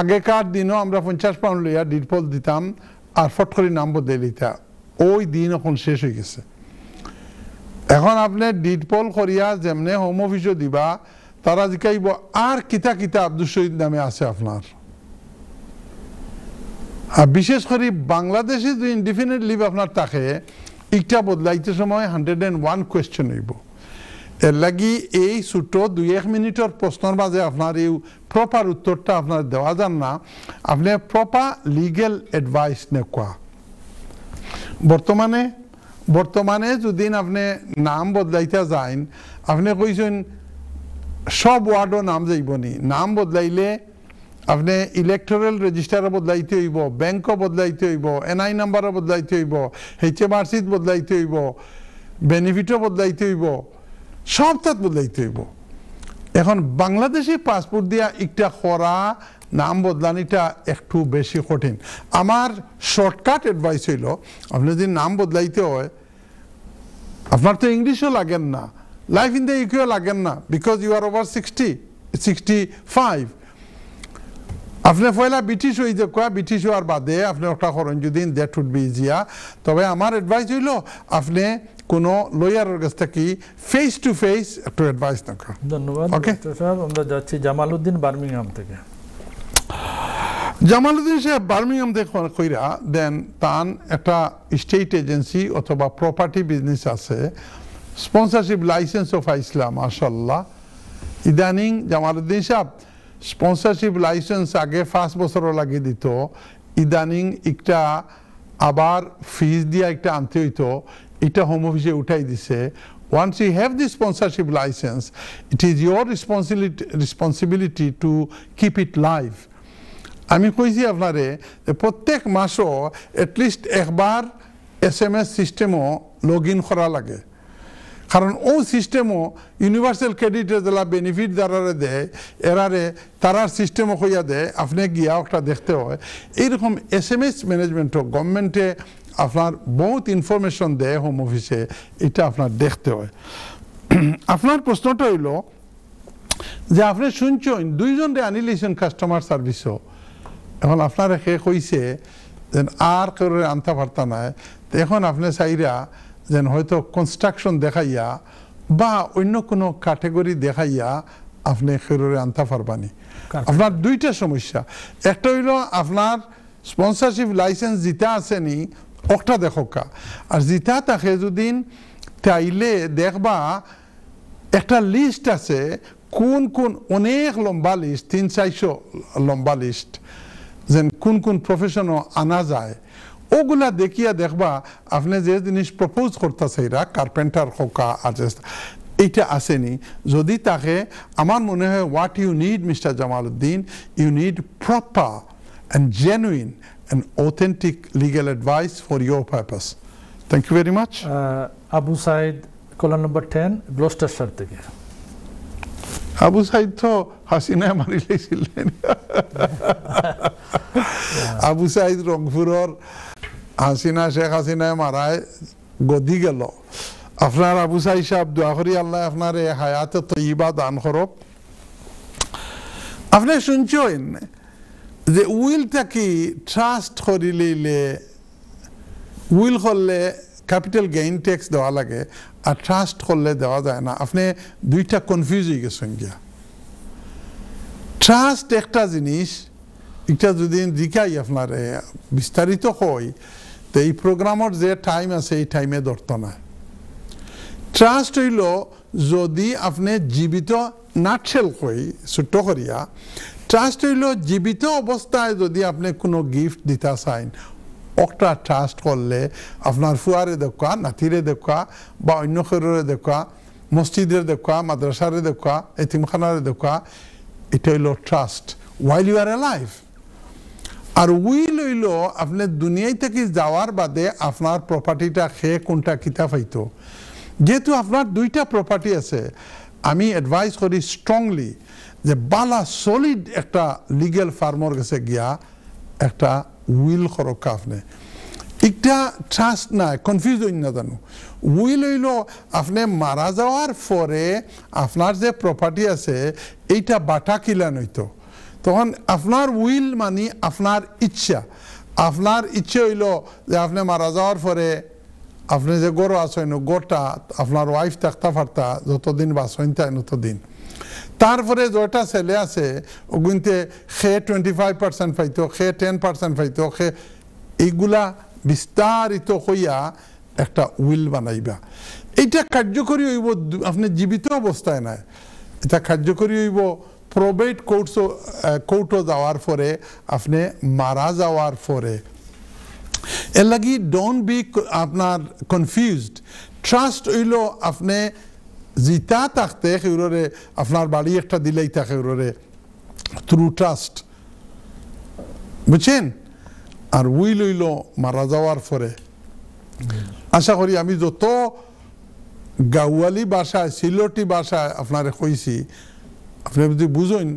আগেকার দিনও আমরা 50 পাউন্ড লইয়া ডিডপল দিতাম আর ফট করে নাম বদলাই দিতা। ওই দিন এখন শেষ হয়ে গেছে। এখন আপনি ডিডপল করিয়া যেমনে হোম অফিসও দিবা, তারা জিকাইব আর কিতা কিতা আব্দুল শহীদ নামে আছে আপনার। আর বিশেষ করে বাংলাদেশে যদি ইনডিফিনিট লিভ আপনার থাকে, একটা বদলাইতে সময় 101 কোয়েশ্চেন হইব। এর লাগি এই ছোট 2-1 মিনিটের প্রশ্নের মাঝে আপনার এই প্রপার উত্তরটা আপনার দেওয়া যান না। আপনি প্রপার লিগেল অ্যাডভাইস নেওয়া। বর্তমানে যদি আপনি নাম বদলাইতে যান, আপনি কইছেন সব ওয়ার্ডও নাম যাইবনি। নাম বদলাইলে আপনি ইলেকটোরাল রেজিস্টারও বদলাইতে হইব, ব্যাংকও বদলাইতে হইব, NI নাম্বারও বদলাইতে হইব, HMRC বদলাইতে হইব, বেনিফিটও বদলাইতে হইব, সব তাত বদলাইতে হইব। এখন বাংলাদেশি পাসপোর্ট দিয়া একটা করা নাম বদলানিটা একটু বেশি কঠিন। আমার শর্টকাট অ্যাডভাইস হইল, আপনি যদি নাম বদলাইতে হয়, আপনার তো ইংলিশও লাগেন না, লাইফ ইন দ্য ইউকেও লাগেন না, বিকজ ইউ আর ওভার 65। আপনি পয়লা ব্রিটিশ হয়ে যাওয়া, ব্রিটিশ হওয়ার বাদে আপনি একটা করেন যদি, দ্যাট উড বি ইজিয়া। তবে আমার অ্যাডভাইস হইল আপনি কোনো লয়ারের কাছ থেকে ফেস টু ফেস একটু অ্যাডভাইস নেওয়া। ধন্যবাদ। ওকে স্যার, আমরা যাচ্ছি জামালউদ্দিন বার্মিংহাম থেকে। জামালউদ্দিন সাহেব বার্মিংহাম থেকে কইরা দেন তান একটা স্টেট এজেন্সি অথবা প্রপার্টি বিজনেস আছে, স্পন্সরশিপ লাইসেন্স অফ ইসলাম। মাশাআল্লাহ, ইদানিং জামালউদ্দিন সাহেব স্পন্সরশিপ লাইসেন্স আগে 5 বছরও লাগিয়ে দিত, ইদানিং একটা আবার ফিজ দিয়ে একটা আনতে হইতো, এটা হোম অফিসে উঠাই দিছে। Once you have the sponsorship license, it is your responsibility to keep it live. আমি কইছি আপনারে প্রত্যেক মাসও এটলিস্ট একবার SMS সিস্টেমও লগ ইন করা লাগে, কারণ ও সিস্টেমও ইউনিভার্সাল ক্রেডিটের যারা বেনিফিট যারা দেয় এরারে তারার সিস্টেমও কইয়া দেয়, আপনি গিয়া একটা দেখতে হয়। এইরকম SMS ম্যানেজমেন্টও গভর্নমেন্টে আপনার বহুত ইনফরমেশন দেয় হোম অফিসে, এটা আপনার দেখতে হয়। আপনার প্রশ্নটা হইল যে আপনি শুনছেন 2 জনরে আনিলেছেন কাস্টমার সার্ভিসও, এখন আপনার সে কইছে যে আর কেউ আনতে পারতা নাই, তো এখন আপনি চাইরা যেন হয়তো কনস্ট্রাকশন দেখাইয়া বা অন্য কোনো ক্যাটেগরি দেখাইয়া আপনি কেউরে আনতে পারবানি। আপনার 2টা সমস্যা, একটা হইল আপনার স্পন্সরশিপ লাইসেন্স যেটা আসেনি ওটা দেখোকা, আর যেটা থাকে যদিন তাইলে দেখবা একটা লিস্ট আছে, কোন কোন অনেক লম্বা লিস্ট, 300-400 লম্বা লিস্ট, যেন কোন কোন প্রফেশনও আনা যায়, ওগুলা দেখিয়া দেখবা আপনি যে জিনিস প্রপোজ করতেছে এরা কার্পেন্টার হোকা আর এইটা আসেনি। যদি তাকে আমার মনে হয় what you need mister Jamaluddin, you need proper and genuine and authentic legal advice for your purpose. Thank you very much. Abu Said, caller number 10, Gloucestershire থেকে। আবু সাইদ তো হাসিনা মারিলেছিলেন। আবু সাইদ রংপুরের হাসিনা, শেখ হাসিনা মারায় গদি গেল। আপনার আবু সাইদ সাহেব দোয়া করি আল্লাহ আপনার হায়াতে তৈবা দান করব। আপনি শুনছেন যে উইলটা কি ট্রাস্ট করিলে, উইল করলে ক্যাপিটাল গেইন ট্যাক্স দেওয়া লাগে আর ট্রাস্ট করলে দেওয়া যায় না। আপনি 2টা কনফিউজ হয়ে গেছেন গিয়া। ট্রাস্ট একটা জিনিস, এটা যদি জিকাই আপনার বিস্তারিত হয় তো এই প্রোগ্রামের যে টাইম আছে এই টাইমে ধরত না। ট্রাস্ট হইল যদি আপনি জীবিত নাটশেল কই ছোট্ট করিয়া, ট্রাস্ট হইল জীবিত অবস্থায় যদি আপনি কোনো গিফট দিতে চান, একটা ট্রাস্ট করলে আপনার ফুয়ারে দেখা, নাতিরে দেখা বা অন্য কেউরে দেখা, মসজিদের দেখা, মাদ্রাসারে দেখা, এতিমখানারে দেখা, এটা হইল trust while you are alive. আর উইল হইল আপনি দুনিয়ায় থেকে যাওয়ার বাদে আপনার প্রপার্টিটা খেয়ে কোনটা কিতা পাইতো। যেহেতু আপনার 2টা প্রপার্টি আছে, আমি অ্যাডভাইস করি স্ট্রংলি যে বালা সলিড একটা লিগেল ফার্মর কাছে গিয়া একটা উইল করকা। আপনি একটা ট্রাস্ট নাই, কনফিউজ হইন না জানো। উইল হইল আপনি মারা যাওয়ার পরে আপনার যে প্রপার্টি আছে এইটা বাটা কিলান হইতো, তখন আপনার উইল মানে আপনার ইচ্ছা। আপনার ইচ্ছে হইল যে আপনি মারা যাওয়ার পরে আপনি যে গরু আছেন গোটা আপনার ওয়াইফ থাকতে পারতা যতদিন বাঁচেন তাই ততদিন। তারপরে যেটা ছেলে আছে ওগুনতে সে 25% পাইতো, সে 10% পাইতো, সে এইগুলা বিস্তারিত হইয়া একটা উইল বানাইবা। এইটা কার্যকরী হইব আপনি জীবিত অবস্থায় নাই, এটা কার্যকরী হইব প্রবেট কোর্টও যাওয়ার পরে, আপনি মারা যাওয়ার পরে। এর লাগি ডোন্ট বি আপনার কনফিউজড। ট্রাস্ট হইল আপনি জিতা থাকতে সেউরে আপনার বাড়ি একটা দিলেই থাকে সেউরে থ্রু ট্রাস্ট, বুঝছেন? আর উইল হইল মারা যাওয়ার পরে। আশা করি আমি যত গাওয়ালি ভাষায় সিলটি ভাষায় আপনারে কইছি আপনি যদি বুঝেন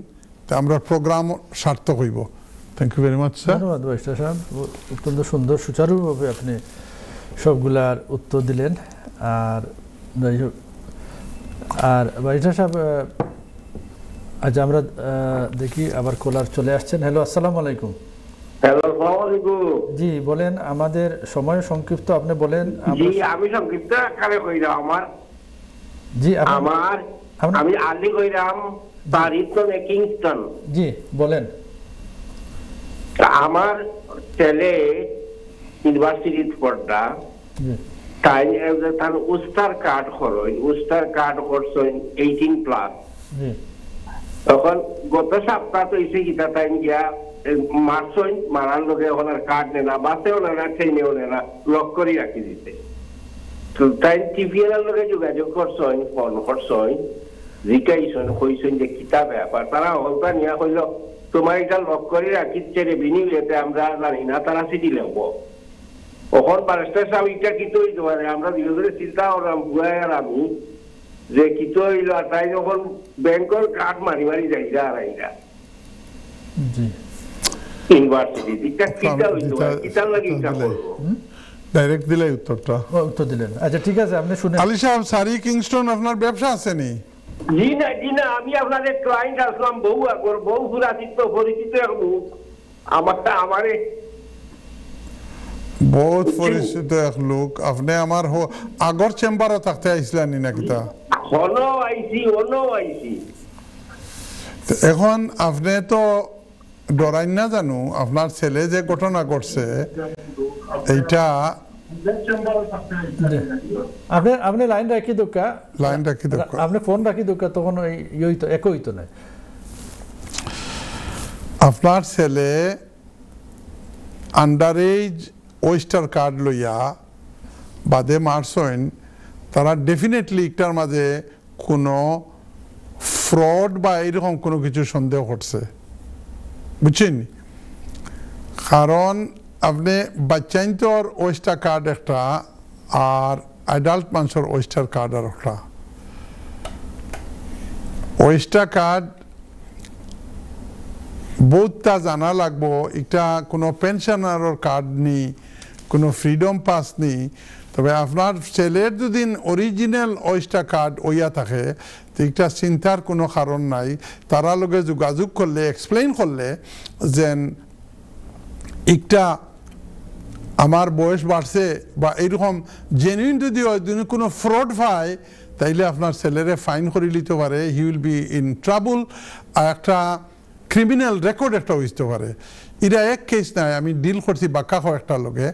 তা আমরা প্রোগ্রাম সার্থক হইব। Thank you very much sir. ধন্যবাদ বাইস্টার সাহেব, অত্যন্ত সুন্দর সুচারুভাবে আপনি সবগুলার উত্তর দিলেন। আর যাই হোক, আর বাইস্টার সাহেব আজ আমরা দেখি আবার কলার চলে আসছেন। হ্যালো, আসসালামু আলাইকুম। হ্যালো, আসসালামু আলাইকুম। জি বলেন, আমাদের সময় সংক্ষিপ্ত, আপনি বলেন। জি আমি সংক্ষিপ্ত আকারে কইরা আমার জি আমি আলী কইরাম পারিতন কিংস্টন। জি বলেন। আমার ছেলে ইউনিভার্সিটিতে পড়া, তাই তার উস্তার কার্ড করই, উস্তার কার্ড করছেন 18+। তখন গত সপ্তাহ তো এসে গীতা টাইম গিয়া মারছই মারার লোকে এখন আর কার্ড নে না বাসেও না না ট্রেনেও নে না লক করে রাখি দিতে তো তাই টিভিএল লোকে যোগাযোগ করছই ফোন করছই জিজ্ঞাসন কইছেন যে কিতা ব্যাপার তারা হলতা নিয়া কইল তোমার এটা লক করে রাখিচ্ছে রেভিনিউ এতে আমরা জানি না তারা চিঠি লিখবো ওখন বারেস্টার সাহেব এটা কি তো হইতে পারে আমরা ধীরে ধীরে চিন্তা করলাম বুয়াই আর আমি যে কি তো হইল তাই যখন ব্যাংকের কার্ড মারি মারি যাইরা আর আইরা ইউনিভার্সিটি এটা কিতা হইতো কিতা লাগি এটা করবো ডাইরেক্ট দিলে উত্তরটা উত্তর দিলেন আচ্ছা ঠিক আছে আপনি শুনেন আলী সাহেব সারি কিংস্টন আপনার ব্যবসা আছে নি জি না আমি আপনাদের ক্লায়েন্ট আসলাম বহু আগর বহু পরিচিত আমারে বহুত পরিচিত এক লোক আপনি আমার আগর চেম্বারও থাকতে আইসলেন না কিতা হনো আইসি এখন আপনি তো ডরাইন না জানো আপনার ছেলে যে ঘটনা ঘটছে এইটা আপনি লাইন রাখি দোকা আপনি ফোন রাখি দোকা তখন একই হইতো না আপনার ছেলে আন্ডারেজ ওয়েস্টার কার্ড লইয়া বাদে মারছইন তারা ডেফিনেটলি একটার মাঝে কোনো ফ্রড বা এরকম কোনো কিছু সন্দেহ করছে বুঝছেন কারণ আপনি বাচ্চাইন্তর ওয়েস্টার কার্ড একটা আর অ্যাডাল্ট মানুষের ওয়েস্টার কার্ড আর একটা ওয়েস্টার কার্ড বহুতটা জানা লাগবো এটা কোনো পেনশনারের কার্ড নেই কোনো ফ্রিডম পাস নেই তবে আপনার ছেলের যদি অরিজিনাল ওয়েস্টার কার্ড ওইয়া থাকে তো একটা চিন্তার কোনো কারণ নাই তারা লগে যোগাযোগ করলে এক্সপ্লেইন করলে যেন একটা আমার বয়স বাড়ছে বা এইরকম জেনুইন যদি কোনো ফ্রড পায় তাইলে আপনার ছেলেরে ফাইন করে নিতে পারে he will be in trouble আর একটা ক্রিমিনাল রেকর্ড একটা হইতে পারে এটা এক কেস নাই আমি ডিল করছি বাক্কা একটা লোকে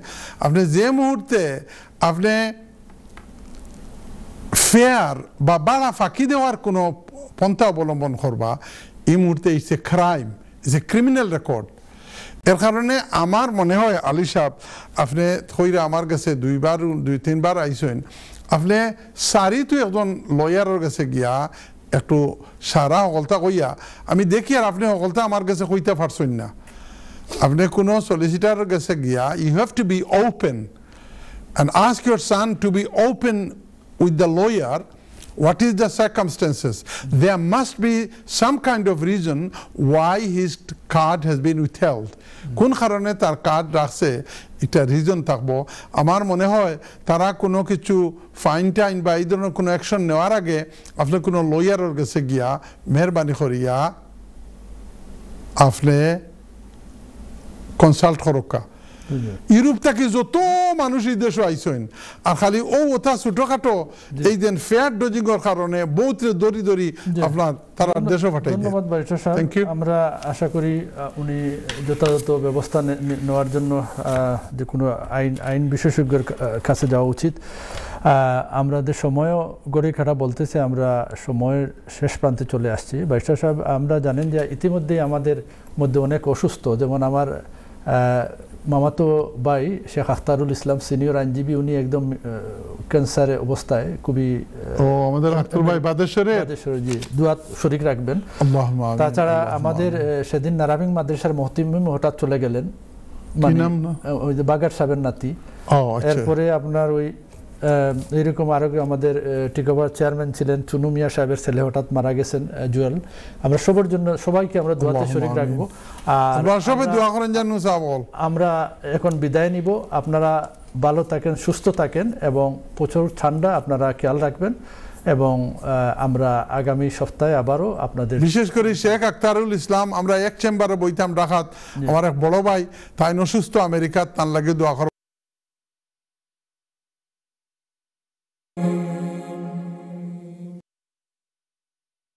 আপনি যে মুহূর্তে আপনি ফেয়ার বা বাড়া ফাঁকি দেওয়ার কোনো পন্থা অবলম্বন করবা এই মুহূর্তে it's a crime it's a criminal record এর কারণে আমার মনে হয় আলী সাহেব আপনি থইরা আমার কাছে দুই তিনবার আইসেন আপনি সারি তো একজন লয়ারের কাছে গিয়া একটু সারা সকলতা কইয়া আমি দেখি আর আপনি সকলতা আমার কাছে কইতে পারছেন না আপনি কোনো সলিসিটারের কাছে গিয়া you have to be open and ask your son to be open with the lawyer what is the circumstances there must be some kind of reason why his card has been withheld কোন কারণে তার card রাখছে এটা reason থাকবো আমার মনে হয় তারা কোনো কিছু ফাইন টাইন বা এই ধরনের কোনো অ্যাকশন নেওয়ার আগে আপনি কোনো লয়ারের কাছে গিয়া মেহরবানি করিয়া আপনি কনসাল্ট করকা ইউরোপ থেকে যত মানুষ এই দেশে আইসেন আর খালি ওটা ছোটখাটো এই যে ফেয়ার ডজিংয়ের কারণে বহুত দরি আপনার তারা দেশে পাঠাই ধন্যবাদ ব্যারিস্টার সাহেব আমরা আশা করি উনি যথাযথ ব্যবস্থা নেওয়ার জন্য যে কোনো আইন বিশেষজ্ঞের কাছে যাওয়া উচিত আমাদের সময়ও গড়ে খাটা বলতেছে আমরা সময়ের শেষ প্রান্তে চলে আসছি ব্যারিস্টার সাহেব আমরা জানেন যে ইতিমধ্যেই আমাদের মধ্যে অনেক অসুস্থ যেমন আমার মামাতো ভাই শেখ আখতারুল ইসলাম সিনিয়র আইনজীবী উনি একদম ক্যান্সারের অবস্থায় খুবই আমাদের আখতার ভাই বাদেশ্বরে জি দুয়াত শরীক রাখবেন তাছাড়া আমাদের সেদিন নারাবিং মাদ্রাসার মুহতিমিম হঠাৎ চলে গেলেন ওই যে বাগার সাহেবের নাতি এরপরে আপনার ওই এইরকম আরো আমাদের টিকোভার চেয়ারম্যান ছিলেন চুনু মিয়া সাহেবের ছেলে হঠাৎ মারা গেছেন জুয়েল আমরা সবার জন্য সবাইকে আমরা দোয়াতে শরীক রাখবো আর আমরা এখন বিদায় নিব আপনারা ভালো থাকেন সুস্থ থাকেন এবং প্রচুর ঠান্ডা আপনারা খেয়াল রাখবেন এবং আমরা আগামী সপ্তাহে আবারও আপনাদের বিশেষ করে শেখ আখতারুল ইসলাম আমরা এক চেম্বারে বইতাম ডাকাত আমার এক বড় ভাই তাই অসুস্থ আমেরিকা তার লাগে দোয়া